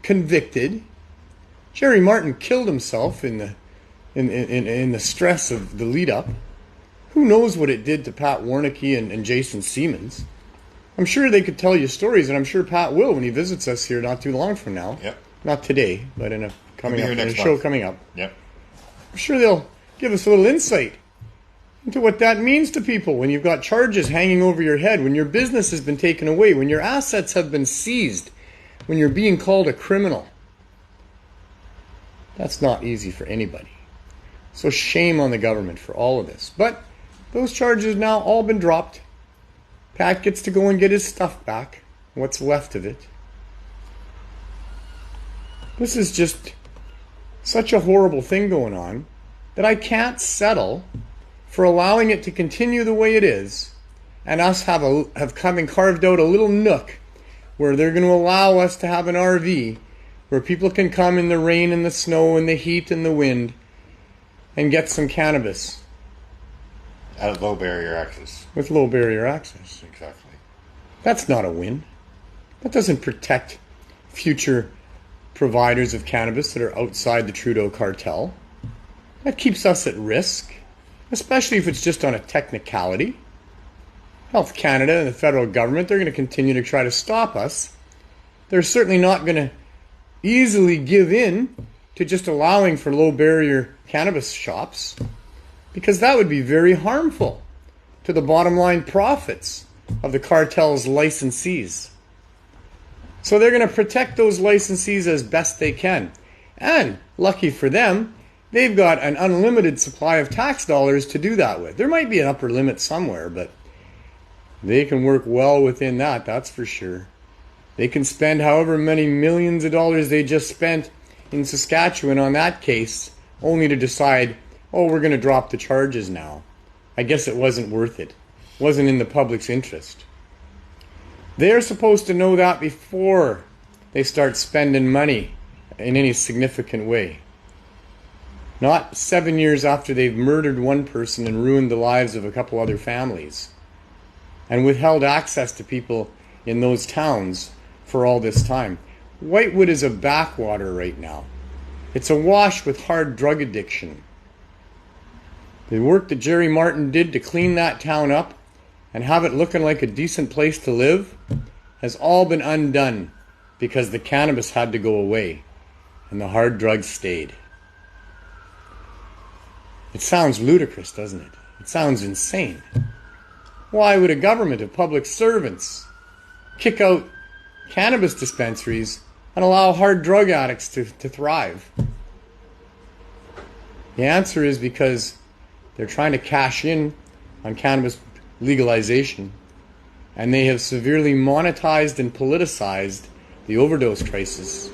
convicted. Jerry Martin killed himself in the stress of the lead up. Who knows what it did to Pat Warnicki and Jason Siemens? I'm sure they could tell you stories, and I'm sure Pat will when he visits us here not too long from now. Yep. Not today, but in a show month. coming up. Yep. I'm sure they'll give us a little insight into what that means to people when you've got charges hanging over your head, when your business has been taken away, when your assets have been seized, when you're being called a criminal. That's not easy for anybody. So shame on the government for all of this. But those charges now all been dropped. Pat gets to go and get his stuff back, what's left of it. This is just such a horrible thing going on that I can't settle for allowing it to continue the way it is and us having carved out a little nook where they're going to allow us to have an RV where people can come in the rain and the snow and the heat and the wind and get some cannabis. At low barrier access. With low barrier access. Exactly. That's not a win. That doesn't protect future providers of cannabis that are outside the Trudeau cartel. That keeps us at risk, especially if it's just on a technicality. Health Canada and the federal government, they're going to continue to try to stop us. They're certainly not going to easily give in to just allowing for low barrier cannabis shops, because that would be very harmful to the bottom line profits of the cartel's licensees. So they're going to protect those licensees as best they can. And lucky for them, they've got an unlimited supply of tax dollars to do that with. There might be an upper limit somewhere, but they can work well within that, that's for sure. They can spend however many millions of dollars they just spent in Saskatchewan on that case, only to decide, oh, we're going to drop the charges now. I guess it wasn't worth it. It wasn't in the public's interest. They're supposed to know that before they start spending money in any significant way. Not 7 years after they've murdered one person and ruined the lives of a couple other families and withheld access to people in those towns for all this time. Whitewood is a backwater right now. It's awash with hard drug addiction. The work that Jerry Martin did to clean that town up and have it looking like a decent place to live has all been undone because the cannabis had to go away and the hard drugs stayed. It sounds ludicrous, doesn't it? It sounds insane. Why would a government of public servants kick out cannabis dispensaries and allow hard drug addicts to thrive? The answer is because they're trying to cash in on cannabis legalization, and they have severely monetized and politicized the overdose crisis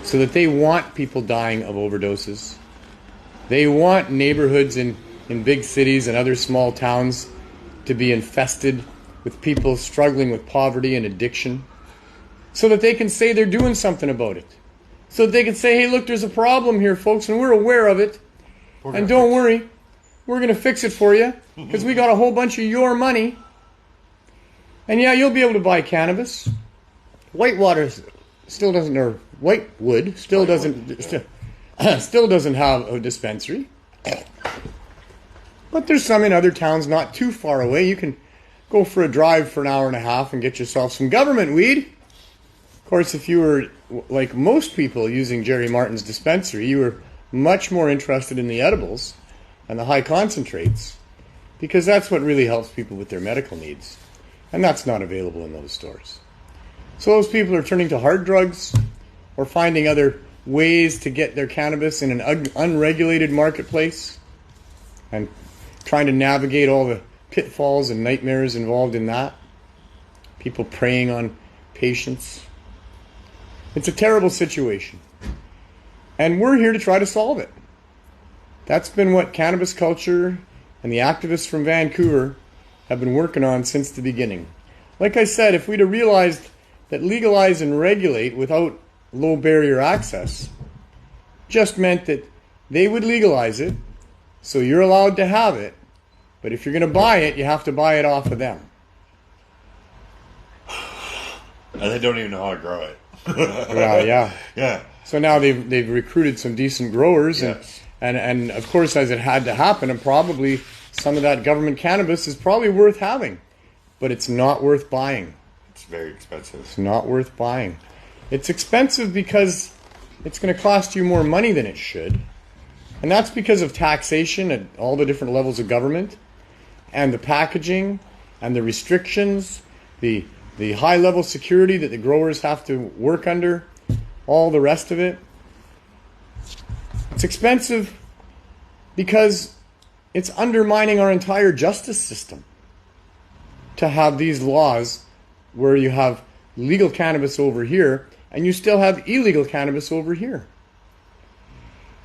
so that they want people dying of overdoses. They want neighborhoods in big cities and other small towns to be infested with people struggling with poverty and addiction so that they can say they're doing something about it. So that they can say, hey, look, there's a problem here, folks, and we're aware of it. And don't worry, we're going to fix it for you because we got a whole bunch of your money. And yeah, you'll be able to buy cannabis. Whitewood still doesn't have a dispensary. But there's some in other towns not too far away. You can go for a drive for an hour and a half and get yourself some government weed. Of course, if you were like most people using Jerry Martin's dispensary, you were much more interested in the edibles and the high concentrates because that's what really helps people with their medical needs. And that's not available in those stores. So those people are turning to hard drugs or finding other ways to get their cannabis in an unregulated marketplace and trying to navigate all the pitfalls and nightmares involved in that. People preying on patients. It's a terrible situation. And we're here to try to solve it. That's been what cannabis culture and the activists from Vancouver have been working on since the beginning. Like I said, if we'd have realized that legalize and regulate without low barrier access just meant that they would legalize it, so you're allowed to have it, but if you're going to buy it, you have to buy it off of them. And they don't even know how to grow it. Well, yeah. Yeah. So now they've recruited some decent growers, yes. and of course, as it had to happen, and probably some of that government cannabis is probably worth having, but it's not worth buying. It's very expensive. It's not worth buying. It's expensive because it's going to cost you more money than it should. And that's because of taxation at all the different levels of government, and the packaging, and the restrictions, the high-level security that the growers have to work under, all the rest of it. It's expensive because it's undermining our entire justice system to have these laws where you have legal cannabis over here and you still have illegal cannabis over here.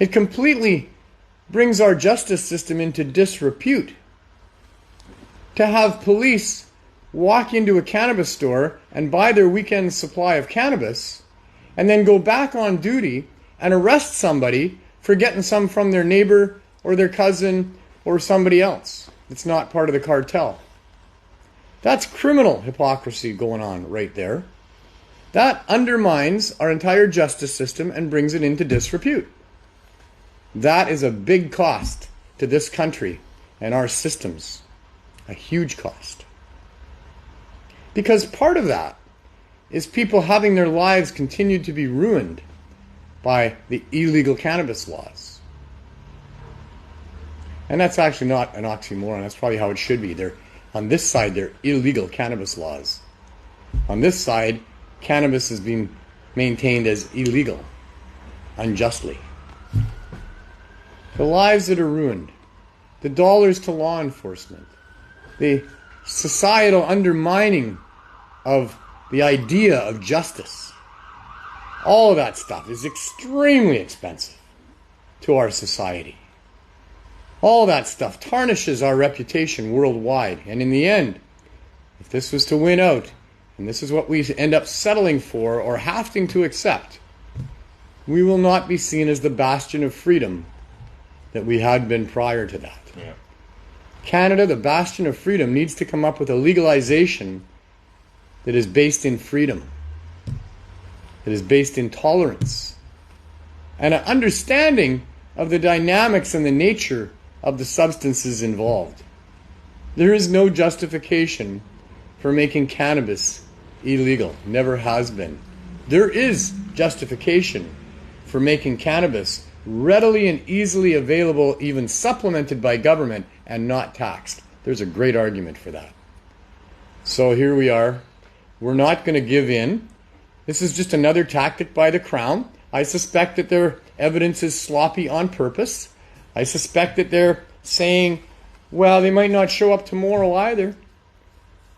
It completely brings our justice system into disrepute to have police walk into a cannabis store and buy their weekend supply of cannabis and then go back on duty and arrest somebody for getting some from their neighbor or their cousin or somebody else that's not part of the cartel. That's criminal hypocrisy going on right there. That undermines our entire justice system and brings it into disrepute. That is a big cost to this country and our systems. A huge cost. Because part of that is people having their lives continued to be ruined by the illegal cannabis laws. And that's actually not an oxymoron. That's probably how it should be. On this side, they're illegal cannabis laws. On this side, cannabis is being maintained as illegal, unjustly. The lives that are ruined, the dollars to law enforcement, the societal undermining of the idea of justice, all of that stuff is extremely expensive to our society. All that stuff tarnishes our reputation worldwide. And in the end, if this was to win out, and this is what we end up settling for or having to accept, we will not be seen as the bastion of freedom that we had been prior to that. Yeah. Canada, the bastion of freedom, needs to come up with a legalization that is based in freedom, that is based in tolerance, and an understanding of the dynamics and the nature of the substances involved. There is no justification for making cannabis illegal. Never has been. There is justification for making cannabis readily and easily available, even supplemented by government and not taxed. There's a great argument for that. So here we are. We're not going to give in. This is just another tactic by the Crown. I suspect that their evidence is sloppy on purpose. I suspect that they're saying, well, they might not show up tomorrow either.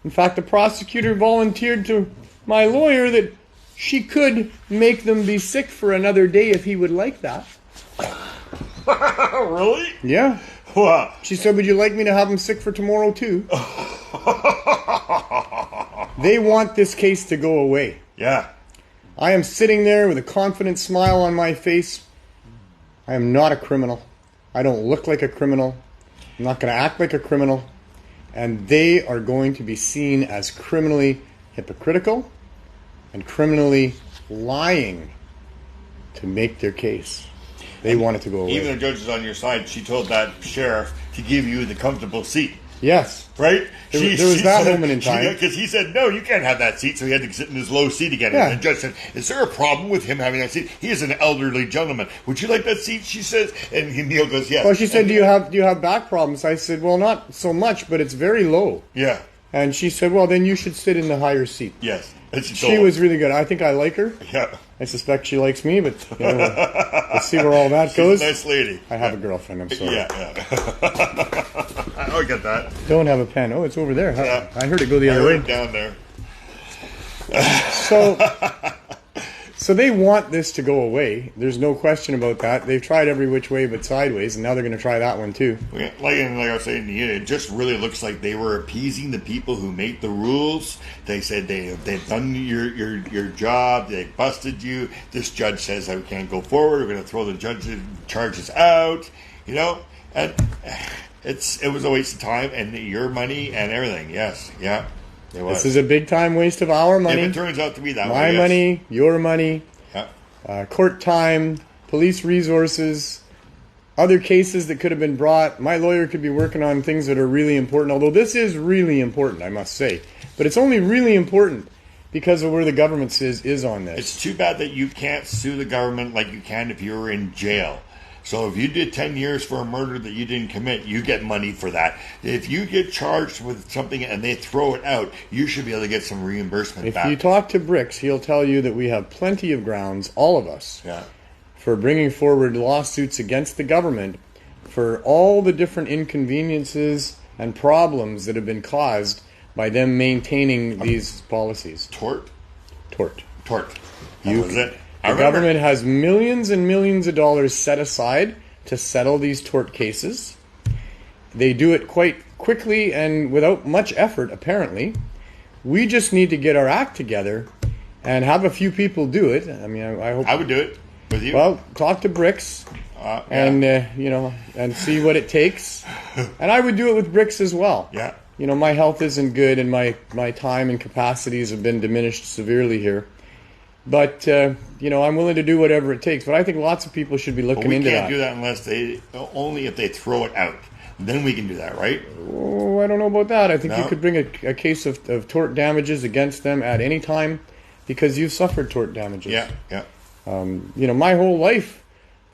In fact, the prosecutor volunteered to my lawyer that she could make them be sick for another day if he would like that. Really? Yeah. What? She said, would you like me to have them sick for tomorrow too? They want this case to go away. Yeah. I am sitting there with a confident smile on my face. I am not a criminal. I don't look like a criminal. I'm not going to act like a criminal. And they are going to be seen as criminally hypocritical and criminally lying to make their case. They want it to go away. Even the judge is on your side. She told that sheriff to give you the comfortable seat. Yes. Right? There was that moment in time. Because he said, no, you can't have that seat, so he had to sit in his low seat again. Yeah. And the judge said, is there a problem with him having that seat? He is an elderly gentleman. Would you like that seat? She says. And Neil goes, yes. Well, she said, do you have back problems? I said, well, not so much, but it's very low. Yeah. And she said, well, then you should sit in the higher seat. Yes. And She was really good. I think I like her. Yeah. I suspect she likes me, but let's see where all that goes. She's a nice lady. I have a girlfriend, I'm sorry. Yeah. I get that. Don't have a pen. Oh, it's over there. Yeah. I heard it go the other way. Down there. So they want this to go away. There's no question about that. They've tried every which way but sideways, and now they're going to try that one too. Like I was saying to you, it just really looks like they were appeasing the people who made the rules. They said they've done your job. They busted you. This judge says I can't go forward. We're going to throw the charges out. You know, and it was a waste of time and your money and everything. Yes, yeah. This is a big time waste of our money. If it turns out to be that my way, money, your money, yeah. Court time, police resources, other cases that could have been brought. My lawyer could be working on things that are really important, although this is really important, I must say. But it's only really important because of where the government is on this. It's too bad that you can't sue the government like you can if you were in jail. So if you did 10 years for a murder that you didn't commit, you get money for that. If you get charged with something and they throw it out, you should be able to get some reimbursement back. If you talk to Bricks, he'll tell you that we have plenty of grounds, all of us, for bringing forward lawsuits against the government for all the different inconveniences and problems that have been caused by them maintaining these policies. Tort. That Was it? The government has millions and millions of dollars set aside to settle these tort cases. They do it quite quickly and without much effort, apparently. We just need to get our act together and have a few people do it. I mean, I hope... I would do it with you. Well, talk to Bricks and, and see what it takes. And I would do it with Bricks as well. Yeah. You know, my health isn't good and my time and capacities have been diminished severely here. But, I'm willing to do whatever it takes. But I think lots of people should be looking into that. We can't do that only if they throw it out. Then we can do that, right? Oh, I don't know about that. I think you could bring a case of tort damages against them at any time because you've suffered tort damages. Yeah. My whole life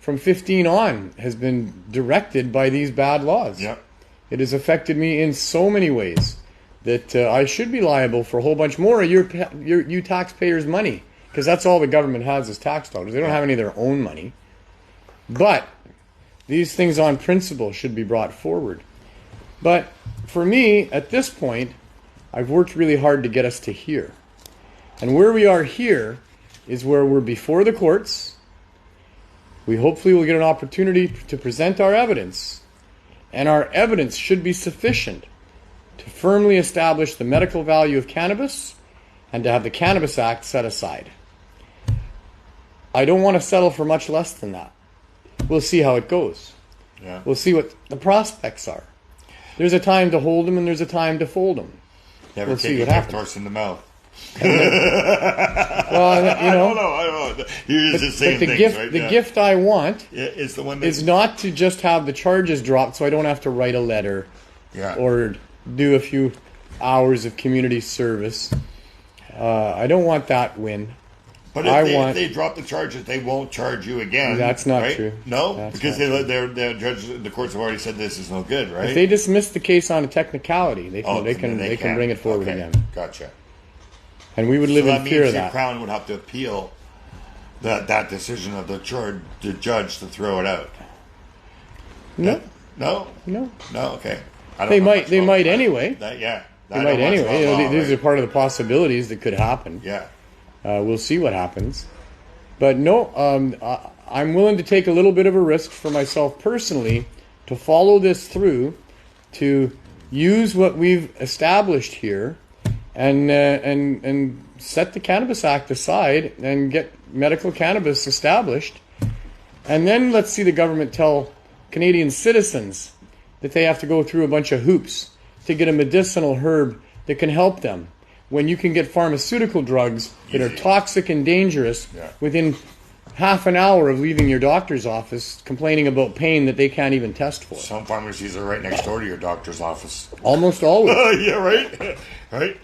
from 15 on has been directed by these bad laws. Yep. It has affected me in so many ways that I should be liable for a whole bunch more of you taxpayers' money, because that's all the government has is tax dollars. They don't have any of their own money. But these things on principle should be brought forward. But for me, at this point, I've worked really hard to get us to here. And where we are here is where we're before the courts. We hopefully will get an opportunity to present our evidence. And our evidence should be sufficient to firmly establish the medical value of cannabis and to have the Cannabis Act set aside. I don't want to settle for much less than that. We'll see how it goes. Yeah. We'll see what the prospects are. There's a time to hold them and there's a time to fold them. Never We'll take see a what gift happens. horse in the mouth. Well, you know, I don't know. You're just saying the things, gift, right? the Yeah. gift I want Yeah, it's the one that is not to just have the charges dropped so I don't have to write a letter yeah. or do a few hours of community service. I don't want that win. But if they drop the charges, they won't charge you again. That's not right? true. No, That's because not the judge, the courts have already said this is no good, right? If they dismiss the case on a technicality, they can they can bring it forward okay. again. Gotcha. And we would live in fear of the that. Crown would have to appeal that decision of the judge to throw it out. No, No, no. Okay. I don't They know might. much They about might that. anyway. They They might anyway. You know, these are part of the possibilities that could happen. Yeah. We'll see what happens. But no, I'm willing to take a little bit of a risk for myself personally to follow this through, to use what we've established here, and set the Cannabis Act aside and get medical cannabis established, and then let's see the government tell Canadian citizens that they have to go through a bunch of hoops to get a medicinal herb that can help them, when you can get pharmaceutical drugs that are toxic and dangerous within half an hour of leaving your doctor's office complaining about pain that they can't even test for. Some pharmacies are right next door to your doctor's office. Almost always. Yeah, right? Right?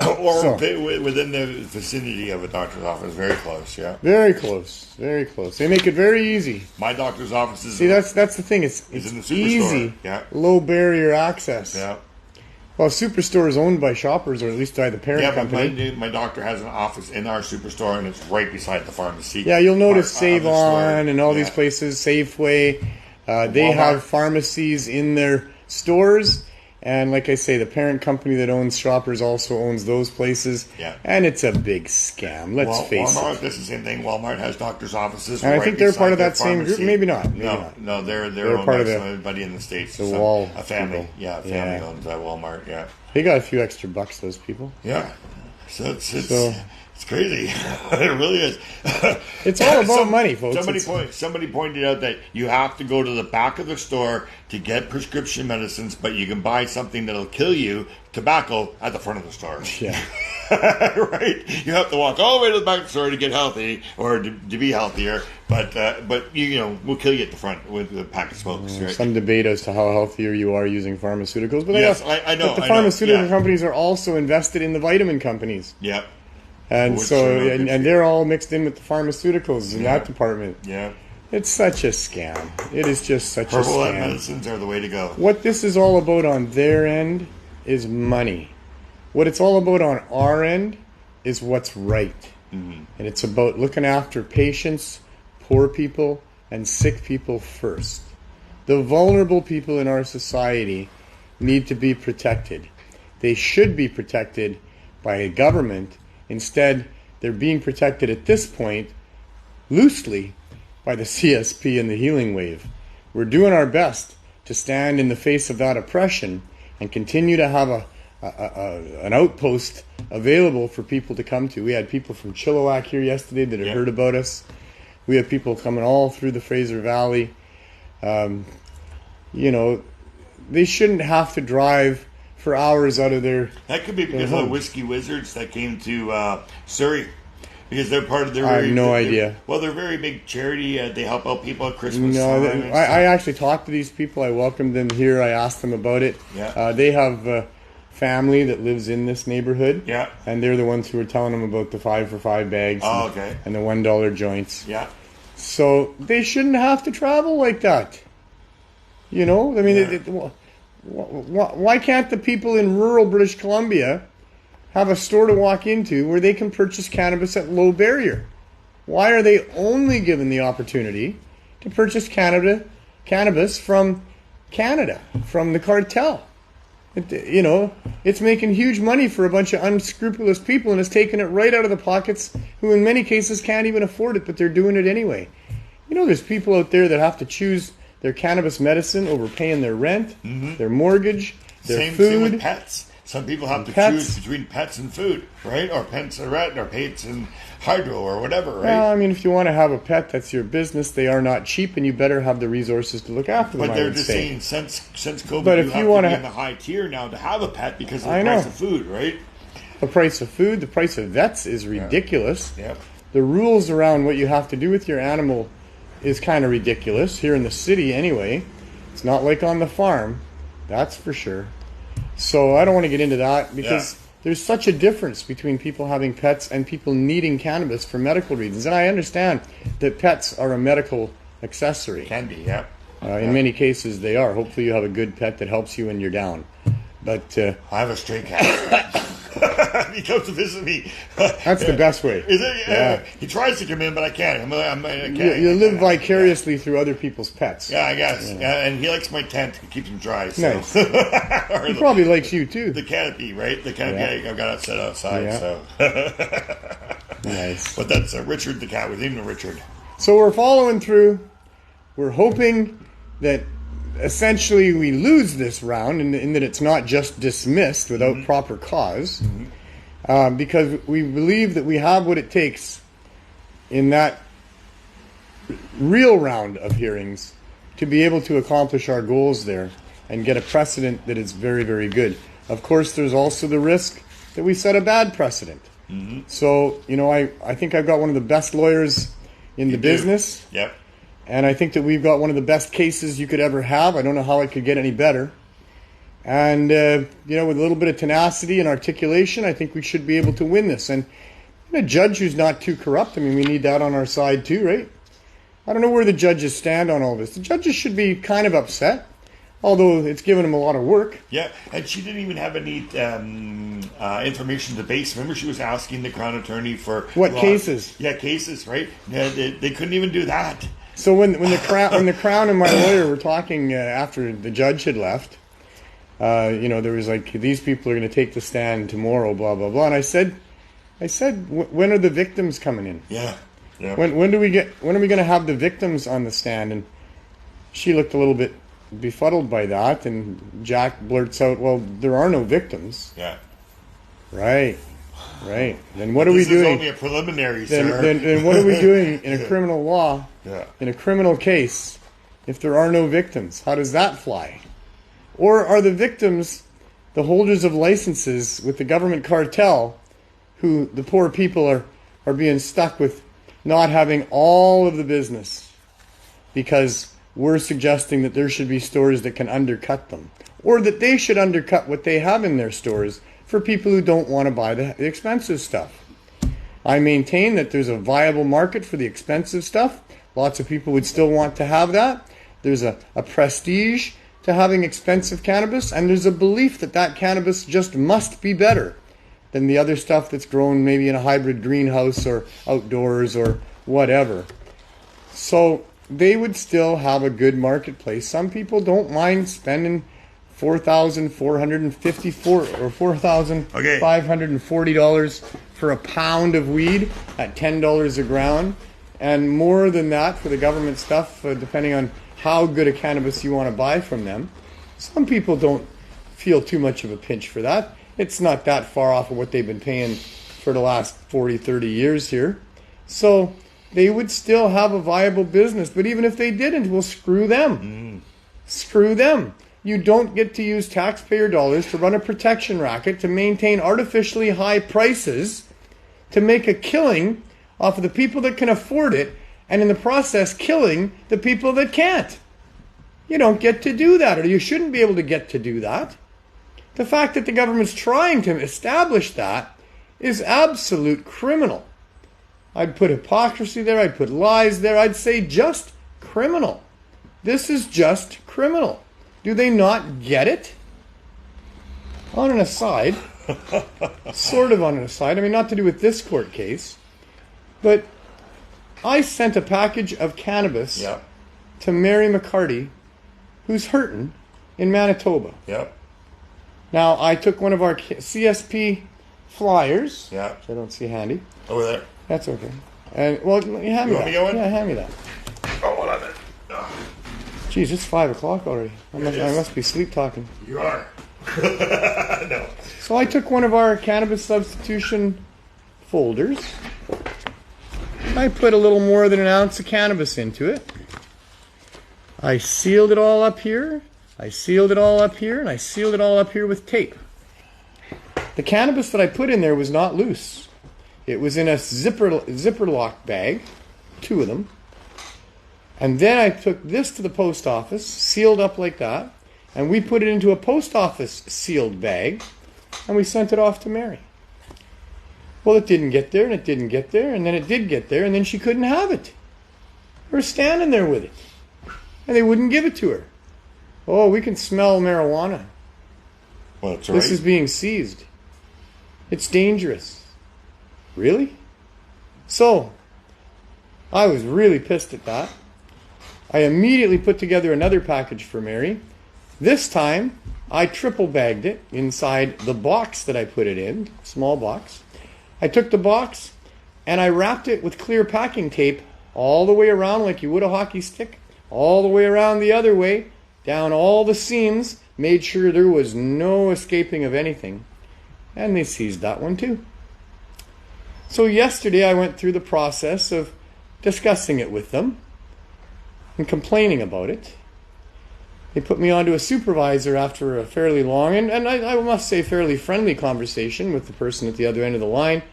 Or So. within the vicinity of a doctor's office. Very close, yeah. Very close. Very close. They make it very easy. My doctor's office is... See, that's the thing. It's in the superstore. easy. Yeah. Low barrier access. Yeah. Well, Superstore is owned by Shoppers, or at least by the parent Yeah, but company. my doctor has an office in our superstore, and it's right beside the pharmacy. Yeah, you'll notice of Save the store. On and all Yeah. these places, Safeway. They Walmart. have pharmacies in their stores. And like I say, the parent company that owns Shoppers also owns those places. Yeah. And it's a big scam, let's face Walmart it. does the same thing. Walmart has doctor's offices. And I right think they're part of beside that their same group. pharmacy. Maybe not. No, they're They're owned part by of somebody in the States. the Wall A family. people. Yeah, a family Yeah. owns Walmart, yeah. They got a few extra bucks, those people. Yeah. So So- it's crazy. It really is. It's all about money, folks. Somebody pointed out that you have to go to the back of the store to get prescription medicines, but you can buy something that'll kill you, tobacco, at the front of the store. Yeah. Right? You have to walk all the way to the back of the store to get healthy or to be healthier, but we'll kill you at the front with the pack of smokes. Right? Some debate as to how healthier you are using pharmaceuticals. But Yes, I know. But the I know, pharmaceutical yeah. companies are also invested in the vitamin companies. Yeah. And Which so, are no good for and they're all mixed in with the pharmaceuticals in Yeah. that department. Yeah. It's such a scam. It is just such a Herbal scam. medicines are the way to go. What this is all about on their end is money. What it's all about on our end is what's right. Mm-hmm. And it's about looking after patients, poor people, and sick people first. The vulnerable people in our society need to be protected. They should be protected by a government. Instead, they're being protected at this point loosely by the CSP and the Healing Wave. We're doing our best to stand in the face of that oppression and continue to have an outpost available for people to come to. We had people from Chilliwack here yesterday that had heard about us. We have people coming all through the Fraser Valley. They shouldn't have to drive for hours out of their... That could be because of the Whiskey Wizards that came to Surrey. Because they're part of their... I have no idea. Well, they're a very big charity. They help out people at Christmas No, time. I actually talked to these people. I welcomed them here. I asked them about it. Yeah. They have family that lives in this neighborhood. Yeah. And they're the ones who were telling them about the 5 for $5 bags. Oh, okay. And the $1 joints. Yeah. So they shouldn't have to travel like that. You know, I mean, why can't the people in rural British Columbia have a store to walk into where they can purchase cannabis at low barrier? Why are they only given the opportunity to purchase cannabis from Canada, from the cartel? You know, it's making huge money for a bunch of unscrupulous people, and it's taking it right out of the pockets who in many cases can't even afford it, but they're doing it anyway. You know, there's people out there that have to choose their cannabis medicine over paying their rent, their mortgage, their food. Same with pets. Some people have to choose between pets and food, right? Or pets and rent, or pets and hydro, or whatever, right? Well, I mean, if you want to have a pet, that's your business. They are not cheap, and you better have the resources to look after them. But they're just saying since COVID, but if you want to be in the high tier now to have a pet because of the price of food, right? The price of food, the price of vets is ridiculous. Yeah. The rules around what you have to do with your animal is kind of ridiculous here in the city anyway. It's not like on the farm, that's for sure. So I don't want to get into that because there's such a difference between people having pets and people needing cannabis for medical reasons. And I understand that pets are a medical accessory. Can be, yeah. In many cases they are. Hopefully you have a good pet that helps you when you're down. But I have a stray cat. He comes to visit me. That's the best way. Is it? Yeah. He tries to come in, but I can't. I can't. You live vicariously through other people's pets. Yeah, I guess. Yeah. And he likes my tent. It keeps him dry. So. Nice. He probably likes you too. The canopy, right? The canopy. I've got it set outside. Yeah. So. Nice. But that's Richard the cat. With him, Richard. So we're following through. We're hoping that essentially we lose this round in that it's not just dismissed without proper cause, because we believe that we have what it takes in that real round of hearings to be able to accomplish our goals there and get a precedent that is very, very good. Of course, there's also the risk that we set a bad precedent. So, you know, I think I've got one of the best lawyers in the business. Yep. And I think that we've got one of the best cases you could ever have. I don't know how it could get any better. And, you know, with a little bit of tenacity and articulation, I think we should be able to win this. And a judge who's not too corrupt, I mean, we need that on our side too, right? I don't know where the judges stand on all this. The judges should be kind of upset, although it's given them a lot of work. Yeah, and she didn't even have any information to base. Remember, she was asking the Crown Attorney for... What cases? Yeah, cases, right? Yeah, they couldn't even do that. So when the Crown and my lawyer were talking after the judge had left, you know, there was like, these people are going to take the stand tomorrow, blah blah blah. And I said, when are the victims coming in? Yeah. When are we going to have the victims on the stand? And she looked a little bit befuddled by that, and Jack blurts out, "Well, there are no victims." Yeah. Right. Then what are we doing? This is only a preliminary, sir. Then what are we doing in a criminal law? Yeah. In a criminal case, if there are no victims, how does that fly? Or are the victims the holders of licenses with the government cartel, who the poor people are being stuck with not having all of the business because we're suggesting that there should be stores that can undercut them, or that they should undercut what they have in their stores for people who don't want to buy the expensive stuff. I maintain that there's a viable market for the expensive stuff. Lots of people would still want to have that. There's a prestige to having expensive cannabis, and there's a belief that that cannabis just must be better than the other stuff that's grown maybe in a hybrid greenhouse or outdoors or whatever. So they would still have a good marketplace. Some people don't mind spending $4,454 or $4,540 for a pound of weed at $10 a gram, and more than that for the government stuff, depending on how good a cannabis you want to buy from them. Some people don't feel too much of a pinch for that. It's not that far off of what they've been paying for the last 40, 30 years here. So they would still have a viable business. But even if they didn't, well, screw them. Screw them. You don't get to use taxpayer dollars to run a protection racket to maintain artificially high prices to make a killing off of the people that can afford it, and in the process killing the people that can't. You don't get to do that, or you shouldn't be able to get to do that. The fact that the government's trying to establish that is absolute criminal. I'd put hypocrisy there. I'd put lies there. I'd say just criminal. This is just criminal. Do they not get it? On an aside, sort of on an aside, I mean, not to do with this court case, but I sent a package of cannabis to Mary McCarty, who's hurting in Manitoba. Yep. Now, I took one of our CSP flyers, Yeah. which I don't see handy. Over there. That's okay. And, well, you hand me want that. me to go in? Yeah, hand me that. Oh, what of it? Geez, it's 5 o'clock already. I is. must be sleep talking. You are. No. So I took one of our cannabis substitution folders. I put a little more than an ounce of cannabis into it. I sealed it all up here. I sealed it all up here. And I sealed it all up here with tape. The cannabis that I put in there was not loose. It was in a zipper lock bag, 2 of them. And then I took this to the post office, sealed up like that, and we put it into a post office sealed bag, and we sent it off to Mary. Well, it didn't get there, and it didn't get there, and then it did get there, and then she couldn't have it. We're standing there with it, and they wouldn't give it to her. Oh, we can smell marijuana. Well, that's right. This is being seized. It's dangerous. Really? So, I was really pissed at that. I immediately put together another package for Mary. This time, I triple bagged it inside the box that I put it in, small box. I took the box and I wrapped it with clear packing tape all the way around like you would a hockey stick, all the way around the other way, down all the seams, made sure there was no escaping of anything. And they seized that one too. So yesterday I went through the process of discussing it with them and complaining about it. They put me onto a supervisor after a fairly long and I must say fairly friendly conversation with the person at the other end of the line,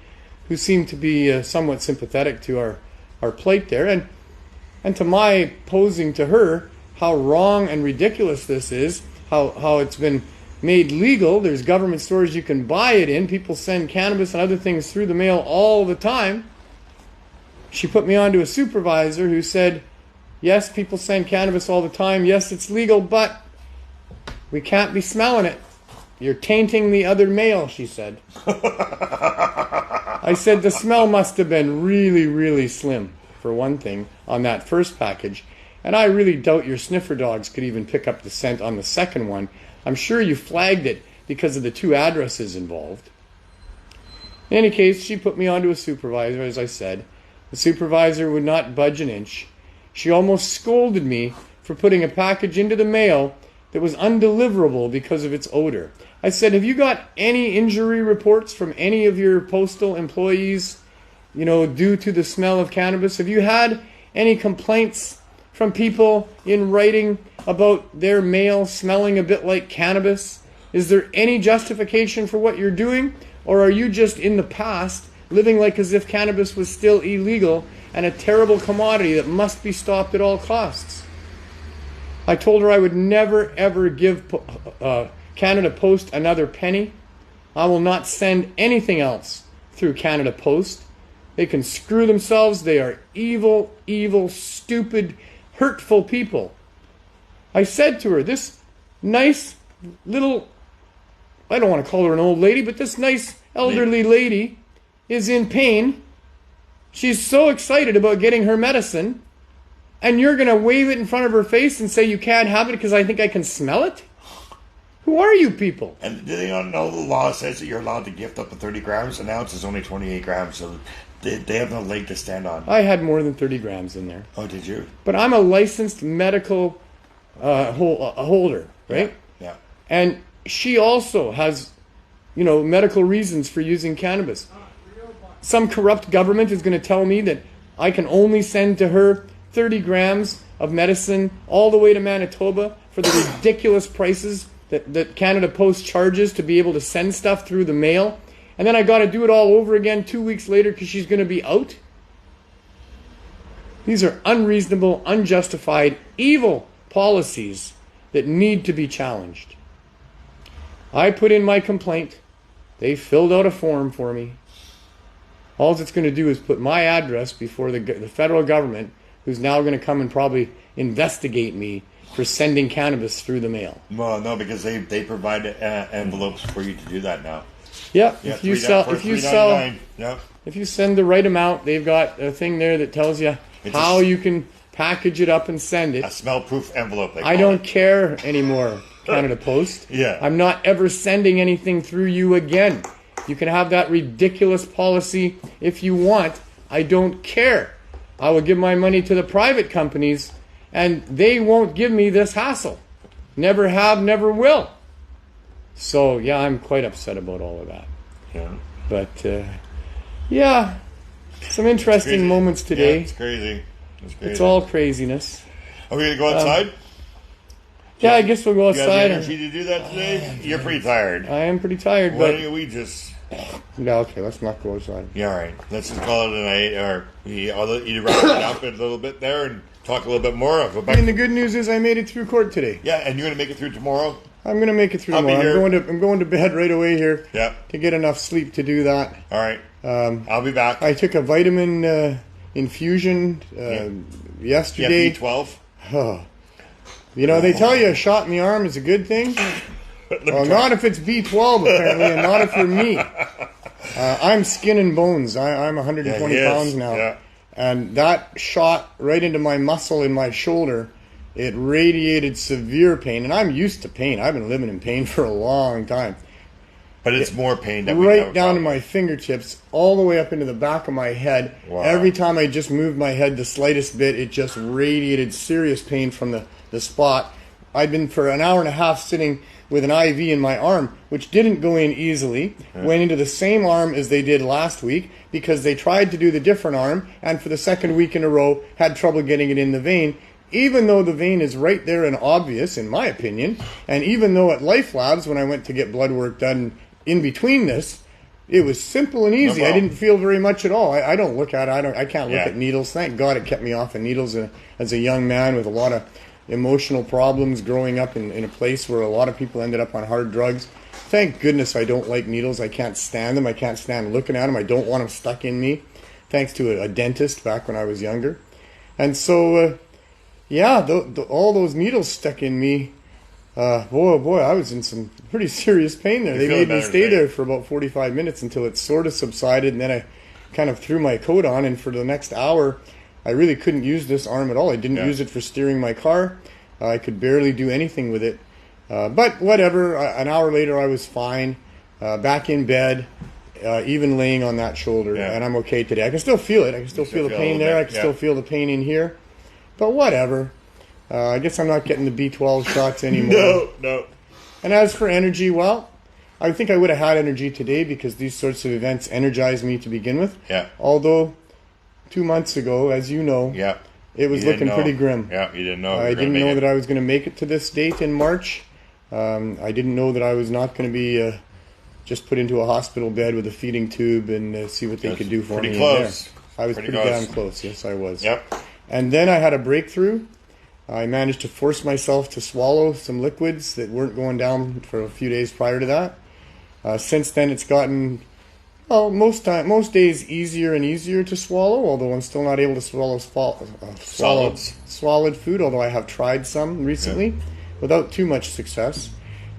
who seemed to be somewhat sympathetic to our plight there. And to my posing to her how wrong and ridiculous this is, how it's been made legal. There's government stores you can buy it in. People send cannabis and other things through the mail all the time. She put me onto a supervisor who said, yes, people send cannabis all the time. Yes, it's legal, but we can't be smelling it. You're tainting the other mail, she said. I said the smell must have been really, really slim, for one thing, on that first package. And I really doubt your sniffer dogs could even pick up the scent on the second one. I'm sure you flagged it because of the 2 addresses involved. In any case, she put me onto a supervisor, as I said. The supervisor would not budge an inch. She almost scolded me for putting a package into the mail that was undeliverable because of its odor. I said, have you got any injury reports from any of your postal employees, due to the smell of cannabis? Have you had any complaints from people in writing about their mail smelling a bit like cannabis? Is there any justification for what you're doing? Or are you just in the past living like as if cannabis was still illegal and a terrible commodity that must be stopped at all costs? I told her I would never ever give Canada Post another penny. I will not send anything else through Canada Post. They can screw themselves. They are evil, evil, stupid, hurtful people. I said to her, this nice little, I don't want to call her an old lady, but this nice elderly lady is in pain. She's so excited about getting her medicine, and you're going to wave it in front of her face and say you can't have it because I think I can smell it? Who are you people? And do they not know the law says that you're allowed to gift up to 30 grams? An ounce is only 28 grams, so they have no leg to stand on. I had more than 30 grams in there. Oh, did you? But I'm a licensed medical holder, right? Yeah. And she also has, medical reasons for using cannabis. Some corrupt government is going to tell me that I can only send to her 30 grams of medicine all the way to Manitoba for the ridiculous prices that Canada Post charges to be able to send stuff through the mail. And then I got to do it all over again 2 weeks later because she's going to be out. These are unreasonable, unjustified, evil policies that need to be challenged. I put in my complaint. They filled out a form for me. All it's going to do is put my address before the federal government, who's now going to come and probably investigate me for sending cannabis through the mail. Well, no, because they provide envelopes for you to do that now. Yeah, Yeah, if you sell, Yep. if you send the right amount, they've got a thing there that tells you how you can package it up and send it. A smell-proof envelope. I don't care anymore, Canada Post. Yeah. I'm not ever sending anything through you again. You can have that ridiculous policy if you want. I don't care. I will give my money to the private companies, and they won't give me this hassle. Never have, never will. So, yeah, I'm quite upset about all of that. Yeah. But, yeah, some interesting moments today. Yeah, it's crazy. It's all craziness. Are we going to go outside? Yeah, I guess we'll go You got outside. the energy to do that today? You're pretty tired. I am pretty tired, Why but... don't we just... No, okay, let's not go outside. Yeah, all right. Let's just call it a night, or I'll let you wrap it up a little bit there and talk a little bit more. I'll go back. And the good news is I made it through court today. Yeah, and you're going to make it through tomorrow? I'm going to make it through I'll be tomorrow. here. I'm going to bed right away here. Yeah. To get enough sleep to do that. All right. I'll be back. I took a vitamin infusion yesterday. Yeah, B12. Oh. You know, they tell you a shot in the arm is a good thing. Well, not if it's B12 apparently, and not if you're me. I'm skin and bones. I'm 120 pounds now. Yeah. And that shot right into my muscle in my shoulder, it radiated severe pain. And I'm used to pain. I've been living in pain for a long time. But it's more pain than right down to my fingertips, all the way up into the back of my head. Wow. Every time I just moved my head the slightest bit, it just radiated serious pain from the spot. I'd been for an hour and a half sitting with an IV in my arm, which didn't go in easily, went into the same arm as they did last week because they tried to do the different arm, and for the second week in a row had trouble getting it in the vein, even though the vein is right there and obvious, in my opinion, and even though at Life Labs, when I went to get blood work done in between this, it was simple and easy. I didn't feel very much at all. I don't look at it. I can't look at needles. Thank God it kept me off of needles as a young man with a lot of emotional problems growing up in a place where a lot of people ended up on hard drugs. Thank goodness I don't like needles. I can't stand them. I can't stand looking at them. I don't want them stuck in me. Thanks to a dentist back when I was younger. And so, all those needles stuck in me, boy, I was in some pretty serious pain there. They made me stay there for about 45 minutes until it sort of subsided, and then I kind of threw my coat on, and for the next hour, I really couldn't use this arm at all. I didn't use it for steering my car. I could barely do anything with it. But whatever, an hour later I was fine, back in bed, even laying on that shoulder, and I'm okay today. I can still feel it. I can still feel the pain there. I can still feel the pain in here. But whatever. I guess I'm not getting the B12 shots anymore. No. And as for energy, well, I think I would have had energy today because these sorts of events energize me to begin with. Yeah. Although 2 months ago, as you know, it was looking pretty grim. Yeah, you didn't know. I didn't know that I was going to make it to this date in March. I didn't know that I was not going to be just put into a hospital bed with a feeding tube and see what they could do for me. Pretty close. I was pretty damn close. Yes, I was. Yep. And then I had a breakthrough. I managed to force myself to swallow some liquids that weren't going down for a few days prior to that. Since then, it's gotten, most days easier and easier to swallow, although I'm still not able to swallow solid food, although I have tried some recently without too much success.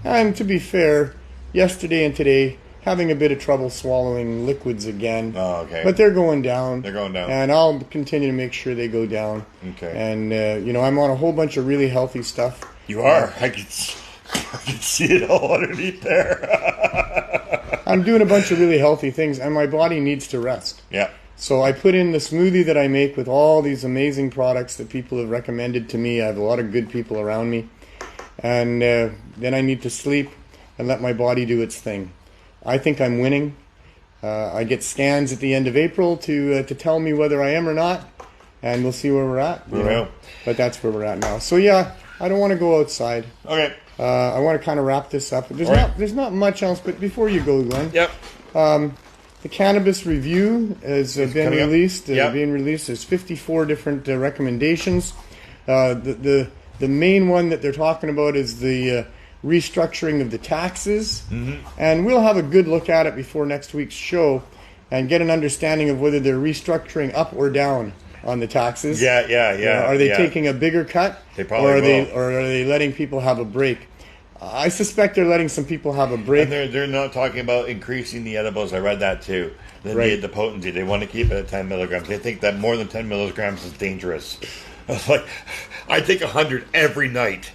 And to be fair, yesterday and today, having a bit of trouble swallowing liquids again. Oh, okay. But they're going down. They're going down. And I'll continue to make sure they go down. Okay. And, I'm on a whole bunch of really healthy stuff. You are. I can see it all underneath there. I'm doing a bunch of really healthy things, and my body needs to rest. Yeah. So I put in the smoothie that I make with all these amazing products that people have recommended to me. I have a lot of good people around me. And then I need to sleep and let my body do its thing. I think I'm winning. I get scans at the end of April to tell me whether I am or not, and we'll see where we're at. But that's where we're at now. So I don't want to go outside. Okay. I want to kind of wrap this up. There's not much else, but before you go, Glenn. Yep. The cannabis review has been released. Being released. There's 54 different recommendations. The main one that they're talking about is the restructuring of the taxes, and we'll have a good look at it before next week's show. and get an understanding of whether they're restructuring up or down on the taxes. Yeah. Are they taking a bigger cut? They probably or are they letting people have a break? I suspect they're letting some people have a break. And they're not talking about increasing the edibles. I read that too. The potency. They want to keep it at 10 milligrams. They think that more than 10 milligrams is dangerous. Like, I take 100 every night.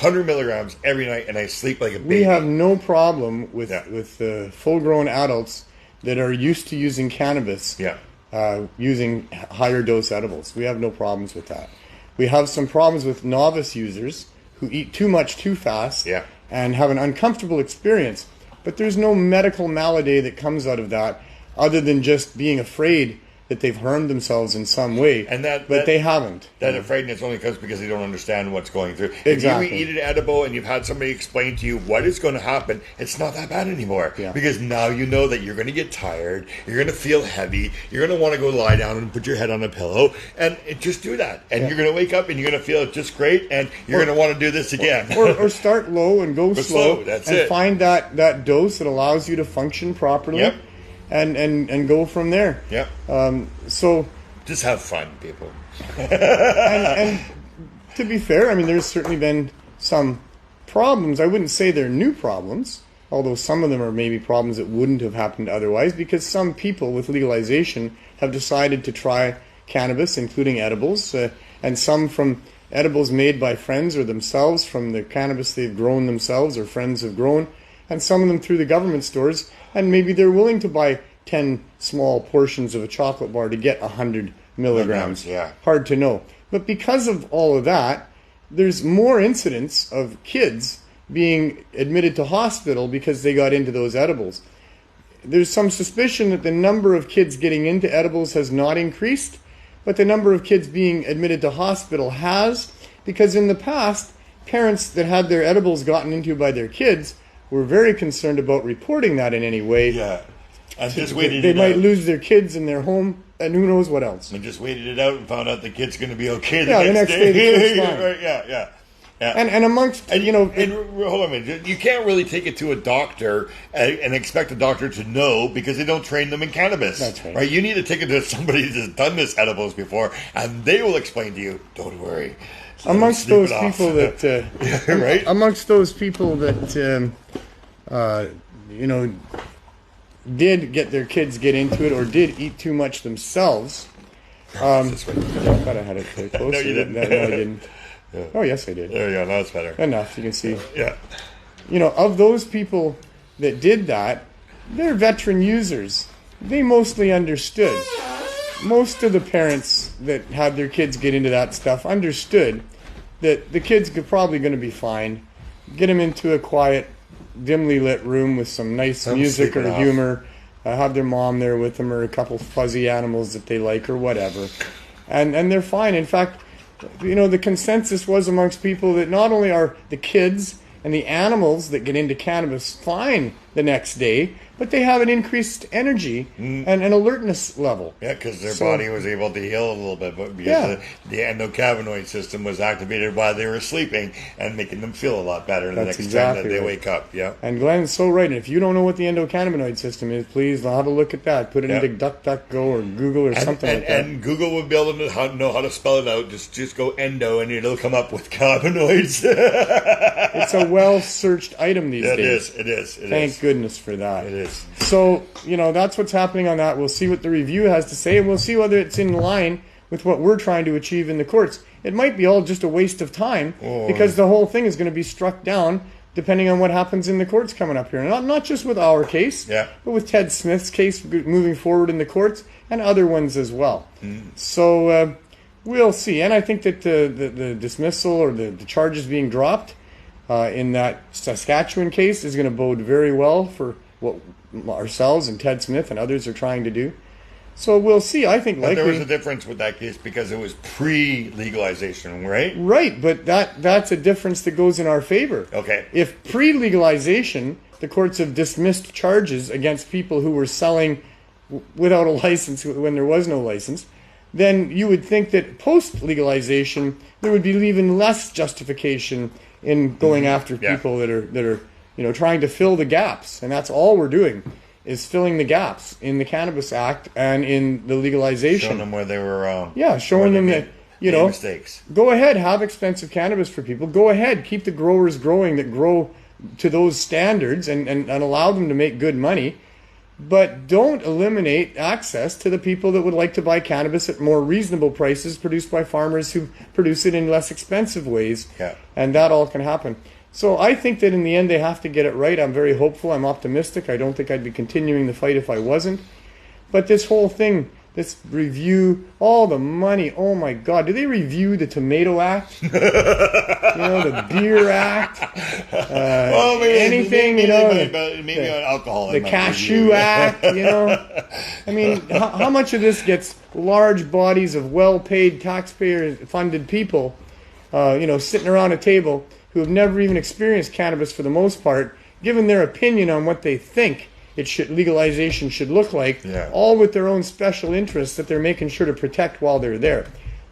100 milligrams every night, and I sleep like a baby. We have no problem with full-grown adults that are used to using cannabis using higher dose edibles. We have no problems with that. We have some problems with novice users who eat too much too fast and have an uncomfortable experience. But there's no medical malady that comes out of that other than just being afraid that they've harmed themselves in some way, but they haven't. That afraidness only comes because they don't understand what's going through. Exactly. If you eat an edible and you've had somebody explain to you what is going to happen, it's not that bad anymore. Yeah. Because now you know that you're going to get tired, you're going to feel heavy, you're going to want to go lie down and put your head on a pillow, and just do that. And you're going to wake up and you're going to feel just great, and you're going to want to do this again. Or start low and go slow. That's and it. Find that dose that allows you to function properly. Yep. And go from there. Yep. So just have fun, people. and to be fair, I mean, there's certainly been some problems. I wouldn't say they're new problems, although some of them are maybe problems that wouldn't have happened otherwise, because some people with legalization have decided to try cannabis, including edibles, and some from edibles made by friends or themselves from the cannabis they've grown themselves or friends have grown, and some of them through the government stores, and maybe they're willing to buy 10 small portions of a chocolate bar to get 100 milligrams. Yeah. Hard to know. But because of all of that, there's more incidents of kids being admitted to hospital because they got into those edibles. There's some suspicion that the number of kids getting into edibles has not increased, but the number of kids being admitted to hospital has, because in the past, parents that had their edibles gotten into by their kids were very concerned about reporting that in any way. Yeah. And just they might lose their kids in their home, and who knows what else. And just waited it out and found out the kid's going to be okay the next day. The kid's fine. Right, yeah. And amongst, hold on a minute. You can't really take it to a doctor and expect a doctor to know, because they don't train them in cannabis. That's right. You need to take it to somebody that's done this edibles before, and they will explain to you, don't worry. Amongst those people that, right? Amongst those people that, did get their kids get into it or did eat too much themselves. I thought I had it there closer. No, you didn't. No, I didn't. Yeah. Oh, yes, I did. There you go. Now it's better. Enough, you can see. Yeah. Of those people that did that, they're veteran users. They mostly understood. Most of the parents that had their kids get into that stuff understood that the kids are probably going to be fine. Get them into a quiet, dimly lit room with some nice music or humor. Have their mom there with them, or a couple fuzzy animals that they like, or whatever. And they're fine. In fact, the consensus was amongst people that not only are the kids and the animals that get into cannabis fine the next day, but they have an increased energy and an alertness level. Yeah, because their body was able to heal a little bit, but because the endocannabinoid system was activated while they were sleeping and making them feel a lot better the next time that they wake up. Yeah. And Glenn's so right. And if you don't know what the endocannabinoid system is, please have a look at that. Put it into DuckDuckGo or Google or something like that. And Google will be able to know how to spell it out. Just go endo and it'll come up with cannabinoids. It's a well-searched item these days. It is. Thank goodness for that. It is. So, that's what's happening on that. We'll see what the review has to say, and we'll see whether it's in line with what we're trying to achieve in the courts. It might be all just a waste of time, because the whole thing is going to be struck down depending on what happens in the courts coming up here. Not just with our case, but with Ted Smith's case moving forward in the courts, and other ones as well. So we'll see. And I think that the dismissal or the charges being dropped in that Saskatchewan case is going to bode very well for what ourselves and Ted Smith and others are trying to do. So we'll see. I think likely... But there was a difference with that case because it was pre-legalization, right? Right, but that's a difference that goes in our favor. Okay. If pre-legalization, the courts have dismissed charges against people who were selling without a license when there was no license, then you would think that post-legalization there would be even less justification in going after people that are trying to fill the gaps, and that's all we're doing. is filling the gaps in the Cannabis Act and in the legalization. Showing them where they were. Showing them that, mistakes. Go ahead, have expensive cannabis for people. Go ahead, keep the growers growing that grow to those standards and allow them to make good money. But don't eliminate access to the people that would like to buy cannabis at more reasonable prices produced by farmers who produce it in less expensive ways. Yeah. And that all can happen. So I think that in the end they have to get it right. I'm very hopeful. I'm optimistic. I don't think I'd be continuing the fight if I wasn't. But this whole thing, this review, all the money, oh my God, do they review the Tomato Act? The Beer Act? Anything, maybe on alcohol. The Cashew Act, I mean, how much of this gets large bodies of well-paid, taxpayer-funded people, sitting around a table who have never even experienced cannabis for the most part, given their opinion on what they think legalization should look like, all with their own special interests that they're making sure to protect while they're there.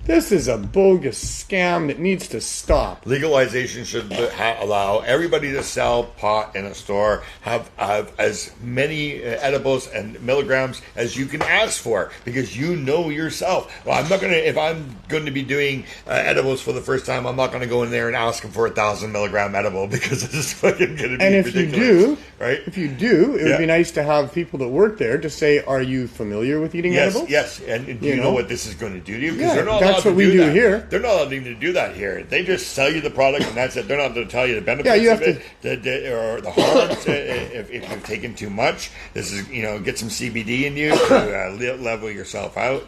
This is a bogus scam that needs to stop. Legalization should allow everybody to sell pot in a store, have as many edibles and milligrams as you can ask for, because you know yourself. Well, if I'm going to be doing edibles for the first time, I'm not going to go in there and ask them for 1,000 milligram edible, because it's just fucking going to be ridiculous. If you do, it would be nice to have people that work there to say, are you familiar with eating edibles? Yes, and do you know what this is going to do to you? Because they're not that's what we do here. They're not allowed to do that here. They just sell you the product, and that's it. They're not going to tell you the benefits of it, or the harms if you've taken too much. This is, get some CBD in you to level yourself out.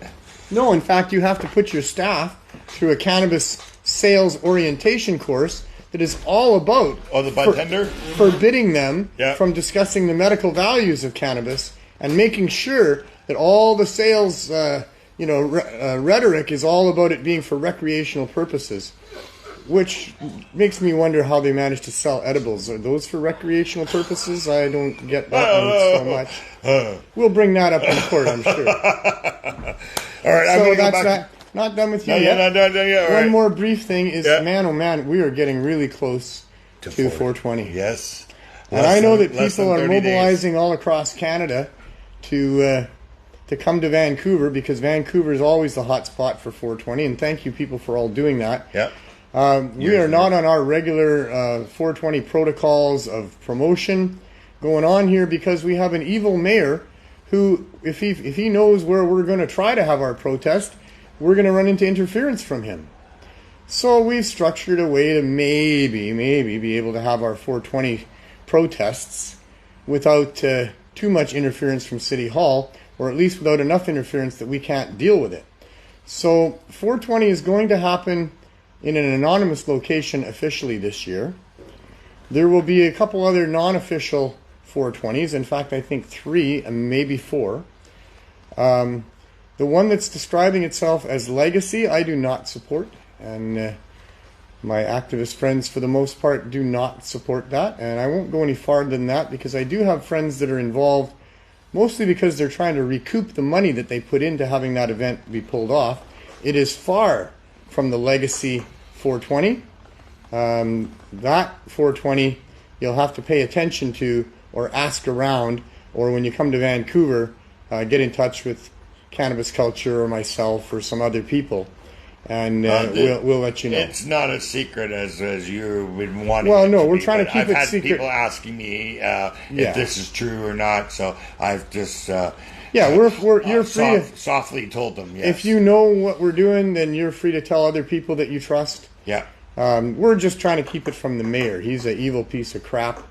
No, in fact, you have to put your staff through a cannabis sales orientation course that is all about the bud tender? Forbidding them from discussing the medical values of cannabis and making sure that all the sales rhetoric is all about it being for recreational purposes, which makes me wonder how they manage to sell edibles. Are those for recreational purposes? I don't get that one so much. We'll bring that up in court, I'm sure. All right, I'm going to go back. Not done with you yet. Not done yet. One more brief thing is, man, oh man, we are getting really close to 420. Yes. And I know that people are mobilizing all across Canada to come to Vancouver, because Vancouver is always the hot spot for 420, and thank you people for all doing that. We are not on our regular 420 protocols of promotion going on here, because we have an evil mayor who, if he knows where we're going to try to have our protest, we're going to run into interference from him. So we've structured a way to maybe be able to have our 420 protests without too much interference from City Hall, or at least without enough interference that we can't deal with it. So 420 is going to happen in an anonymous location officially this year. There will be a couple other non-official 420s. In fact, I think 3 and maybe 4. The one that's describing itself as Legacy, I do not support. And my activist friends, for the most part, do not support that. And I won't go any farther than that, because I do have friends that are involved, mostly because they're trying to recoup the money that they put into having that event be pulled off. It is far from the Legacy 420. That 420 you'll have to pay attention to, or ask around, or when you come to Vancouver, get in touch with Cannabis Culture or myself or some other people, and we'll let you know. It's not as secret as you've been wanting. Well, no, we're trying to keep it secret. I've had people asking me if this is true or not, so I've just you're free. Softly told them. Yes. If you know what we're doing, then you're free to tell other people that you trust. Yeah. We're just trying to keep it from the mayor. He's an evil piece of crap.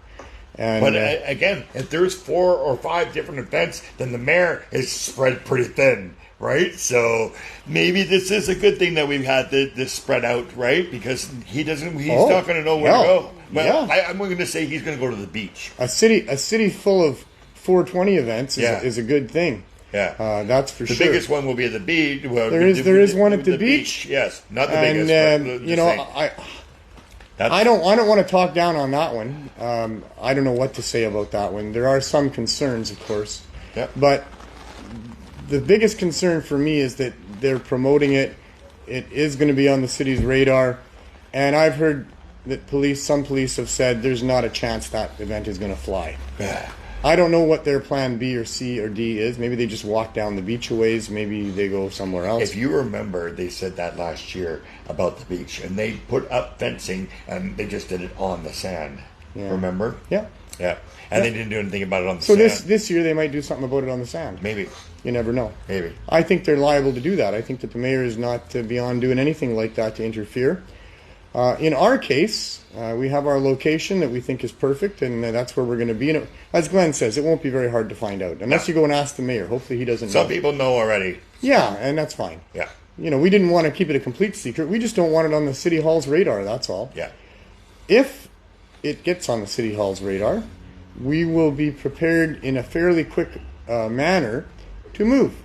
And, but again, if there's 4 or 5 different events, then the mayor is spread pretty thin, right? So maybe this is a good thing that we've had this spread out, right? Because he's not going to know where to go. Well, I'm going to say he's going to go to the beach. A city full of 420 events is a good thing. Yeah, that's for sure. The biggest one will be at the beach. Well, there is one at the beach. Yes, not the biggest. I don't want to talk down on that one. I don't know what to say about that one. There are some concerns, of course. Yep. But the biggest concern for me is that they're promoting it. It is going to be on the city's radar. And I've heard that some police have said there's not a chance that event is going to fly. I don't know what their plan B or C or D is. Maybe they just walk down the beach a ways. Maybe they go somewhere else. If you remember, they said that last year about the beach, and they put up fencing, and they just did it on the sand. Yeah. Remember? Yeah. Yeah. And they didn't do anything about it on the So sand. this year they might do something about it on the sand. Maybe. You never know. Maybe. I think they're liable to do that. I think that the mayor is not beyond doing anything like that to interfere. In our case, we have our location that we think is perfect, and that's where we're going to be. And as Glenn says, it won't be very hard to find out. Unless you go and ask the mayor. Hopefully he doesn't know. Some people know already. Yeah, and that's fine. Yeah. You know, we didn't want to keep it a complete secret. We just don't want it on the City Hall's radar, that's all. Yeah. If it gets on the City Hall's radar, we will be prepared in a fairly quick manner to move.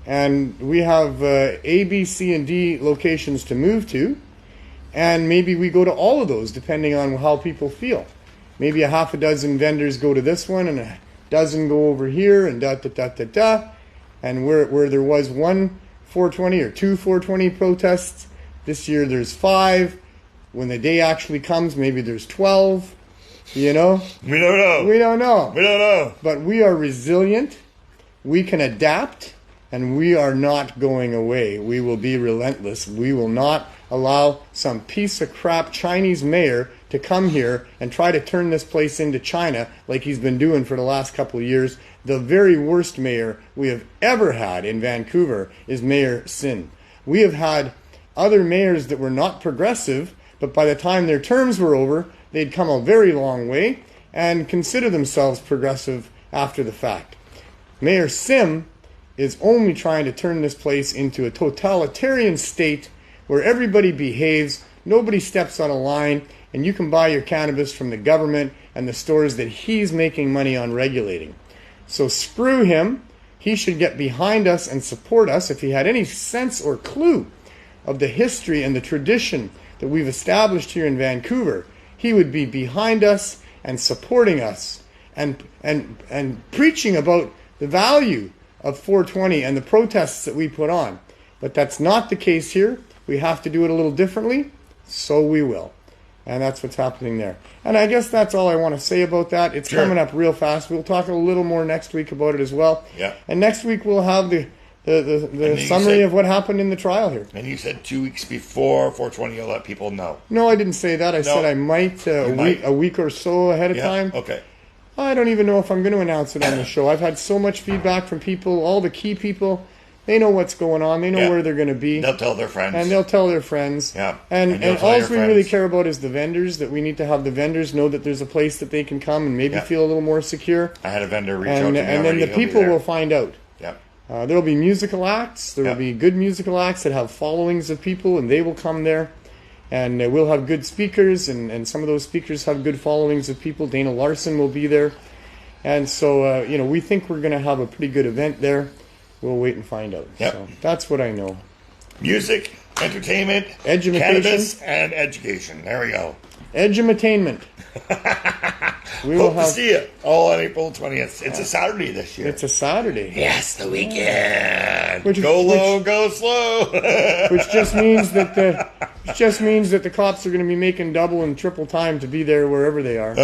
And we have A, B, C, and D locations to move to. And maybe we go to all of those, depending on how people feel. Maybe a half a dozen vendors go to this one, and a dozen go over here, and da-da-da-da-da. And where there was one 420 or two 420 protests, this year there's 5. When the day actually comes, maybe there's 12. You know? We don't know. We don't know. We don't know. But we are resilient. We can adapt. And we are not going away. We will be relentless. We will not allow some piece of crap Chinese mayor to come here and try to turn this place into China like he's been doing for the last couple of years. The very worst mayor we have ever had in Vancouver is Mayor Sin. We have had other mayors that were not progressive, but by the time their terms were over, they'd come a very long way and consider themselves progressive after the fact. Mayor Sim is only trying to turn this place into a totalitarian state where everybody behaves, nobody steps on a line, and you can buy your cannabis from the government and the stores that he's making money on regulating. So screw him. He should get behind us and support us. If he had any sense or clue of the history and the tradition that we've established here in Vancouver, he would be behind us and supporting us and preaching about the value of 420 and the protests that we put on. But that's not the case here. We have to do it a little differently, so we will. And that's what's happening there. And I guess that's all I want to say about that. It's coming up real fast. We'll talk a little more next week about it as well. Yeah. And next week we'll have the summary of what happened in the trial here. And you said 2 weeks before 420 you'll let people know. No, I didn't say that. I said I might, a week or so ahead of time. Okay. I don't even know if I'm going to announce it on the show. I've had so much feedback from people, all the key people. They know what's going on. They know where they're going to be. They'll tell their friends. And they'll tell their friends. Yeah. And all we really care about is the vendors, that we need to have the vendors know that there's a place that they can come and maybe feel a little more secure. I had a vendor reach out to me and then the people will find out. Yeah. There will be musical acts. There will be good musical acts that have followings of people, and they will come there. And we'll have good speakers, and some of those speakers have good followings of people. Dana Larson will be there. And so, we think we're going to have a pretty good event there. We'll wait and find out. Yep. So that's what I know. Music, entertainment, Education. cannabis, and education. There we go. Edumatainment. We Hope to see you all on April 20th. It's a Saturday this year. It's a Saturday. Yes, the weekend. Go low, go slow. Which just means that the cops are going to be making double and triple time to be there wherever they are.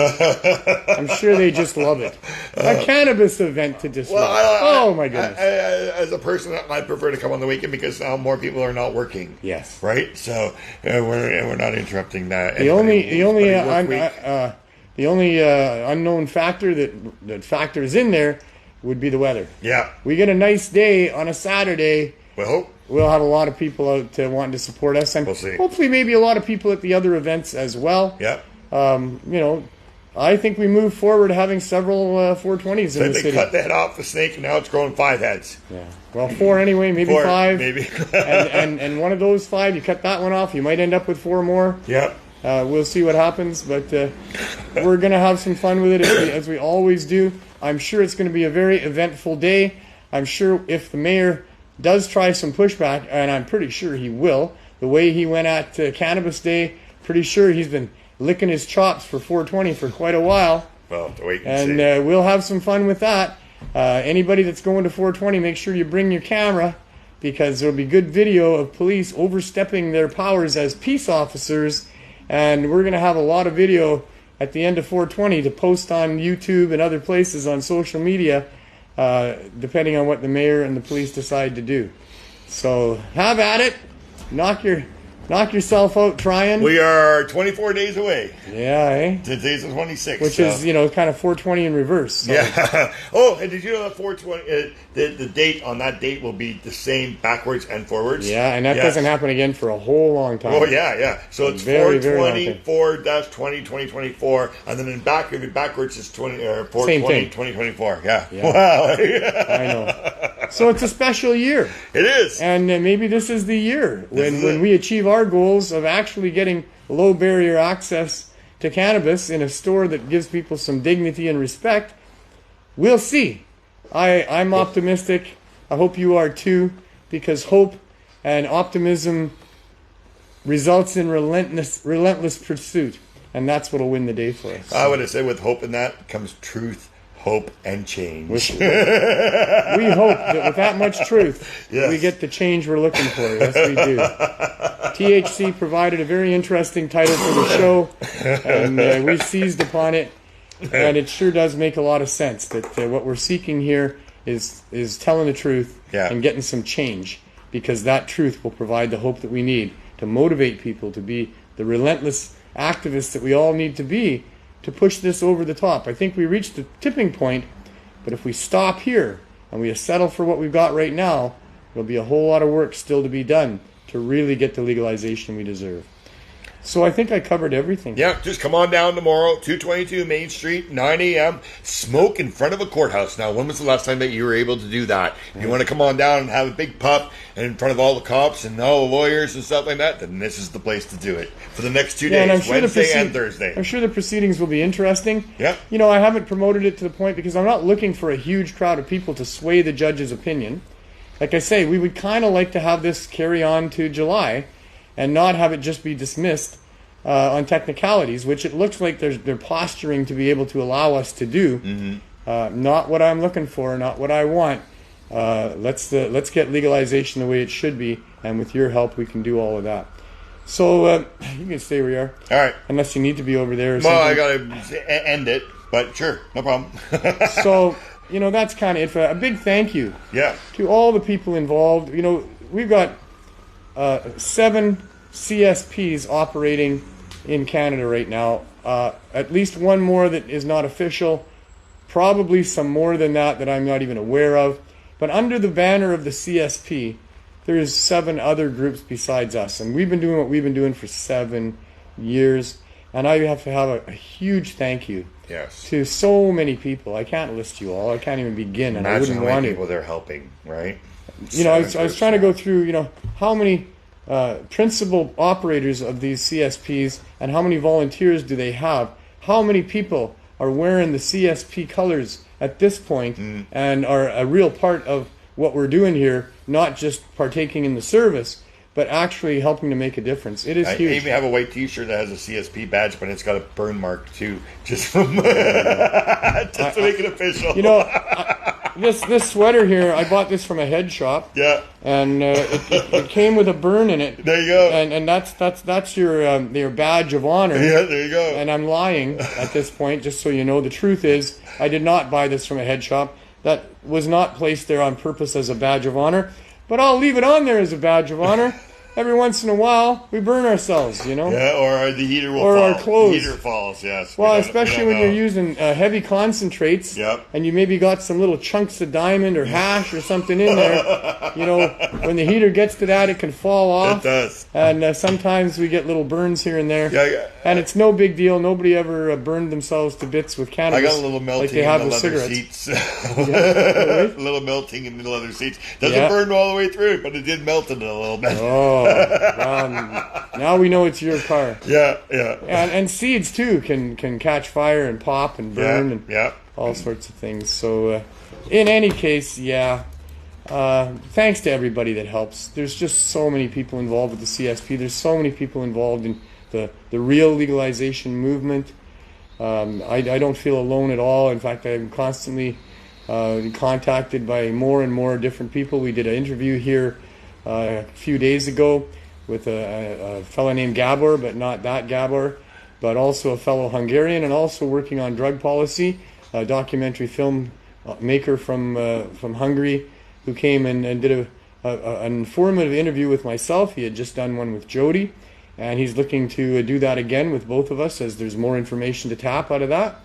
I'm sure they just love it. A cannabis event to disrupt. Oh my goodness! As a person, I prefer to come on the weekend because now more people are not working. Yes. Right. So we're not interrupting that. The only unknown factor that factors in there would be the weather. Yeah. We get a nice day on a Saturday. We'll have a lot of people out wanting to support us, and we'll see. Hopefully maybe a lot of people at the other events as well. Yeah. I think we move forward having several 420s in the city. They cut the head off the snake, and now it's growing 5 heads. Yeah. Well, 4 anyway, maybe 4, 5. Maybe. and one of those 5, you cut that one off, you might end up with 4 more. Yeah. We'll see what happens, but we're going to have some fun with it as we always do. I'm sure it's going to be a very eventful day. I'm sure if the mayor does try some pushback, and I'm pretty sure he will, the way he went at Cannabis Day, pretty sure he's been licking his chops for 420 for quite a while. Well, to wait and see. And we'll have some fun with that. Anybody that's going to 420, make sure you bring your camera, because there'll be good video of police overstepping their powers as peace officers. And we're going to have a lot of video at the end of 420 to post on YouTube and other places on social media, depending on what the mayor and the police decide to do. So have at it. Knock yourself out trying. We are 24 days away. Yeah, eh? Today's the 26th. Which is, kind of 420 in reverse. So. Yeah. Oh, and did you know that 420, the date on that date will be the same backwards and forwards? Yeah, and that doesn't happen again for a whole long time. Oh, yeah. So it's very, 424-2024, and then backwards is 420, 2024. Yeah. Wow. I know. So it's a special year. It is. And maybe this is the year when we achieve our goals of actually getting low barrier access to cannabis in a store that gives people some dignity and respect. We'll see. I'm optimistic. I hope you are too, because hope and optimism results in relentless pursuit, and that's what'll win the day for us. I would have said with hope in that comes truth, hope, and change. We hope that with that much truth, we get the change we're looking for. Yes, we do. THC provided a very interesting title for the show, and we've seized upon it, and it sure does make a lot of sense that what we're seeking here is telling the truth and getting some change, because that truth will provide the hope that we need to motivate people to be the relentless activists that we all need to be to push this over the top. I think we reached the tipping point, but if we stop here and we settle for what we've got right now, there'll be a whole lot of work still to be done to really get the legalization we deserve. So I think I covered everything. Yeah, just come on down tomorrow, 222 Main Street, 9 a.m. Smoke in front of a courthouse. Now, when was the last time that you were able to do that? If you want to come on down and have a big puff and in front of all the cops and all the lawyers and stuff like that, then this is the place to do it for the next 2 days, and Wednesday and Thursday. I'm sure the proceedings will be interesting. Yeah. I haven't promoted it to the point because I'm not looking for a huge crowd of people to sway the judge's opinion. Like I say, we would kind of like to have this carry on to July and not have it just be dismissed on technicalities, which it looks like they're posturing to be able to allow us to do. Mm-hmm. Not what I'm looking for, not what I want. Let's get legalization the way it should be, and with your help, we can do all of that. So you can stay where you are. All right. Unless you need to be over there. Well, I gotta end it, but sure, no problem. So that's kind of it. A big thank you. Yeah. To all the people involved. We've got 7 CSPs operating in Canada right now. At least one more that is not official. Probably some more than that I'm not even aware of. But under the banner of the CSP, there's 7 other groups besides us. And we've been doing what we've been doing for 7 years. And I have to have a huge thank you to so many people. I can't list you all. I can't even begin. And I wouldn't want to. People they're helping, right? I was trying to go through, how many principal operators of these CSPs and how many volunteers do they have? How many people are wearing the CSP colors at this point and are a real part of what we're doing here, not just partaking in the service, but actually helping to make a difference. It is huge. I even have a white T-shirt that has a CSP badge, but it's got a burn mark too, just from just to make it official. This sweater here, I bought this from a head shop. Yeah. And it came with a burn in it. There you go. And that's your badge of honor. Yeah, there you go. And I'm lying at this point, just so you know. The truth is, I did not buy this from a head shop. That was not placed there on purpose as a badge of honor. But I'll leave it on there as a badge of honor. Every once in a while, we burn ourselves, Yeah, or the heater will or fall. Our clothes. The heater falls, yes. Well, especially when you're using heavy concentrates, and you maybe got some little chunks of diamond or hash or something in there. When the heater gets to that, it can fall off. It does. And sometimes we get little burns here and there. Yeah. And it's no big deal. Nobody ever burned themselves to bits with cannabis. I got a little melting like they have in the with leather cigarettes. seats. A little melting in the leather seats. Doesn't burn all the way through, but it did melt in it a little bit. Oh, now we know it's your car. Yeah. And seeds too can catch fire and pop and burn and all sorts of things. So, in any case, thanks to everybody that helps. There's just so many people involved with the CSP. There's so many people involved in the real legalization movement. I don't feel alone at all. In fact, I'm constantly contacted by more and more different people. We did an interview here a few days ago with a fellow named Gabor, but not that Gabor. but also a fellow Hungarian and also working on drug policy, a documentary film maker from Hungary who came and did an informative interview with myself. He had just done one with Jody, and he's looking to do that again with both of us as there's more information to tap out of that.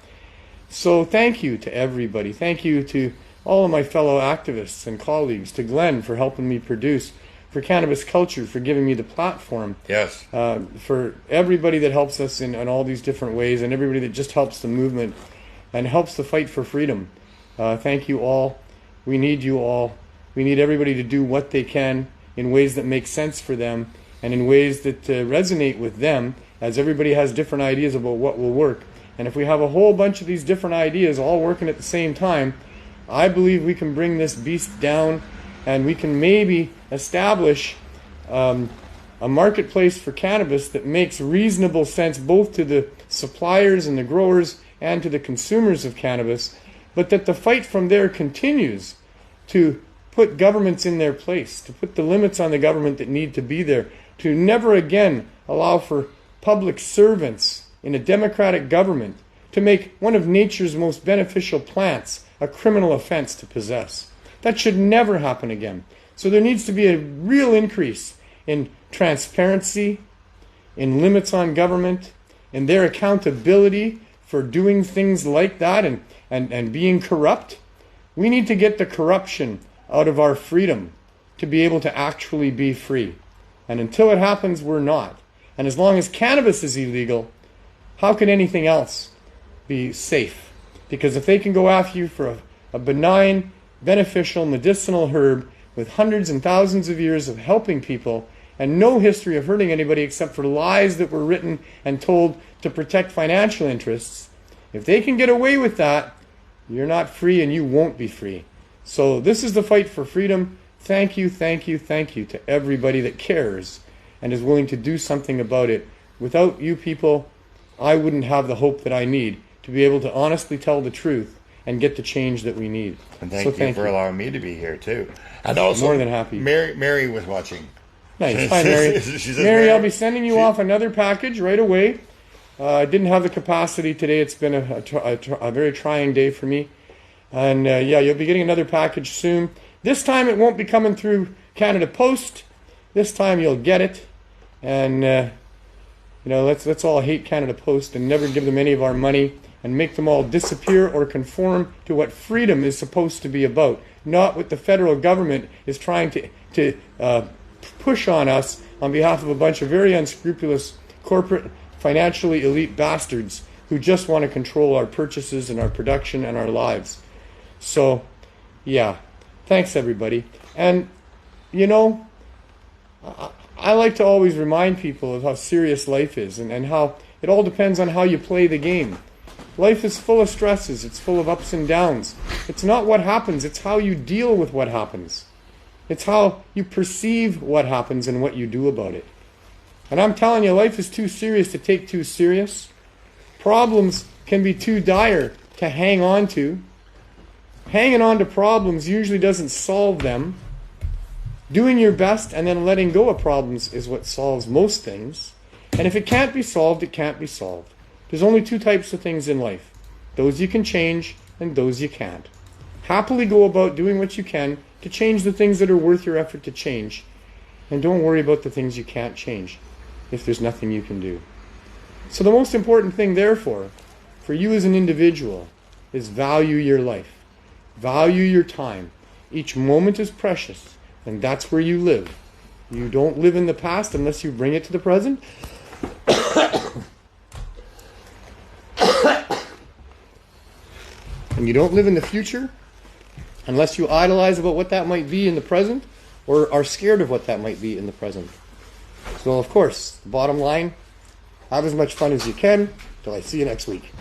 So thank you to everybody. Thank you to all of my fellow activists and colleagues, to Glenn for helping me produce, for Cannabis Culture for giving me the platform. Yes. For everybody that helps us in all these different ways, and everybody that just helps the movement and helps the fight for freedom. Thank you all. We need you all. We need everybody to do what they can in ways that make sense for them and in ways that resonate with them, as everybody has different ideas about what will work. And if we have a whole bunch of these different ideas all working at the same time, I believe we can bring this beast down, and we can maybe establish a marketplace for cannabis that makes reasonable sense both to the suppliers and the growers and to the consumers of cannabis, but that the fight from there continues to put governments in their place, to put the limits on the government that need to be there, to never again allow for public servants in a democratic government to make one of nature's most beneficial plants a criminal offense to possess. That should never happen again. So there needs to be a real increase in transparency, in limits on government, in their accountability for doing things like that and being corrupt. We need to get the corruption out of our freedom to be able to actually be free. And until it happens, we're not. And as long as cannabis is illegal, how can anything else be safe? Because if they can go after you for a benign, beneficial, medicinal herb with hundreds and thousands of years of helping people and no history of hurting anybody except for lies that were written and told to protect financial interests, if they can get away with that, you're not free and you won't be free. So this is the fight for freedom. Thank you, thank you, thank you to everybody that cares and is willing to do something about it. Without you people, I wouldn't have the hope that I need to be able to honestly tell the truth and get the change that we need. And thank you for allowing me to be here too. And also, more than happy. Mary was watching. Nice. Hi, Mary. Mary, I'll be sending you off another package right away. I didn't have the capacity today. It's been a very trying day for me. And yeah, you'll be getting another package soon. This time it won't be coming through Canada Post. This time you'll get it. And, let's all hate Canada Post and never give them any of our money and make them all disappear or conform to what freedom is supposed to be about, not what the federal government is trying to push on us on behalf of a bunch of very unscrupulous corporate, financially elite bastards who just want to control our purchases and our production and our lives. So, yeah, thanks everybody. And, I like to always remind people of how serious life is and how it all depends on how you play the game. Life is full of stresses. It's full of ups and downs. It's not what happens. It's how you deal with what happens. It's how you perceive what happens and what you do about it. And I'm telling you, life is too serious to take too serious. Problems can be too dire to hang on to. Hanging on to problems usually doesn't solve them. Doing your best and then letting go of problems is what solves most things. And if it can't be solved, it can't be solved. There's only two types of things in life. Those you can change and those you can't. Happily go about doing what you can to change the things that are worth your effort to change. And don't worry about the things you can't change if there's nothing you can do. So the most important thing, therefore, for you as an individual is value your life. Value your time. Each moment is precious, and that's where you live. You don't live in the past unless you bring it to the present. And you don't live in the future unless you idolize about what that might be in the present or are scared of what that might be in the present. So, of course, the bottom line, have as much fun as you can till I see you next week.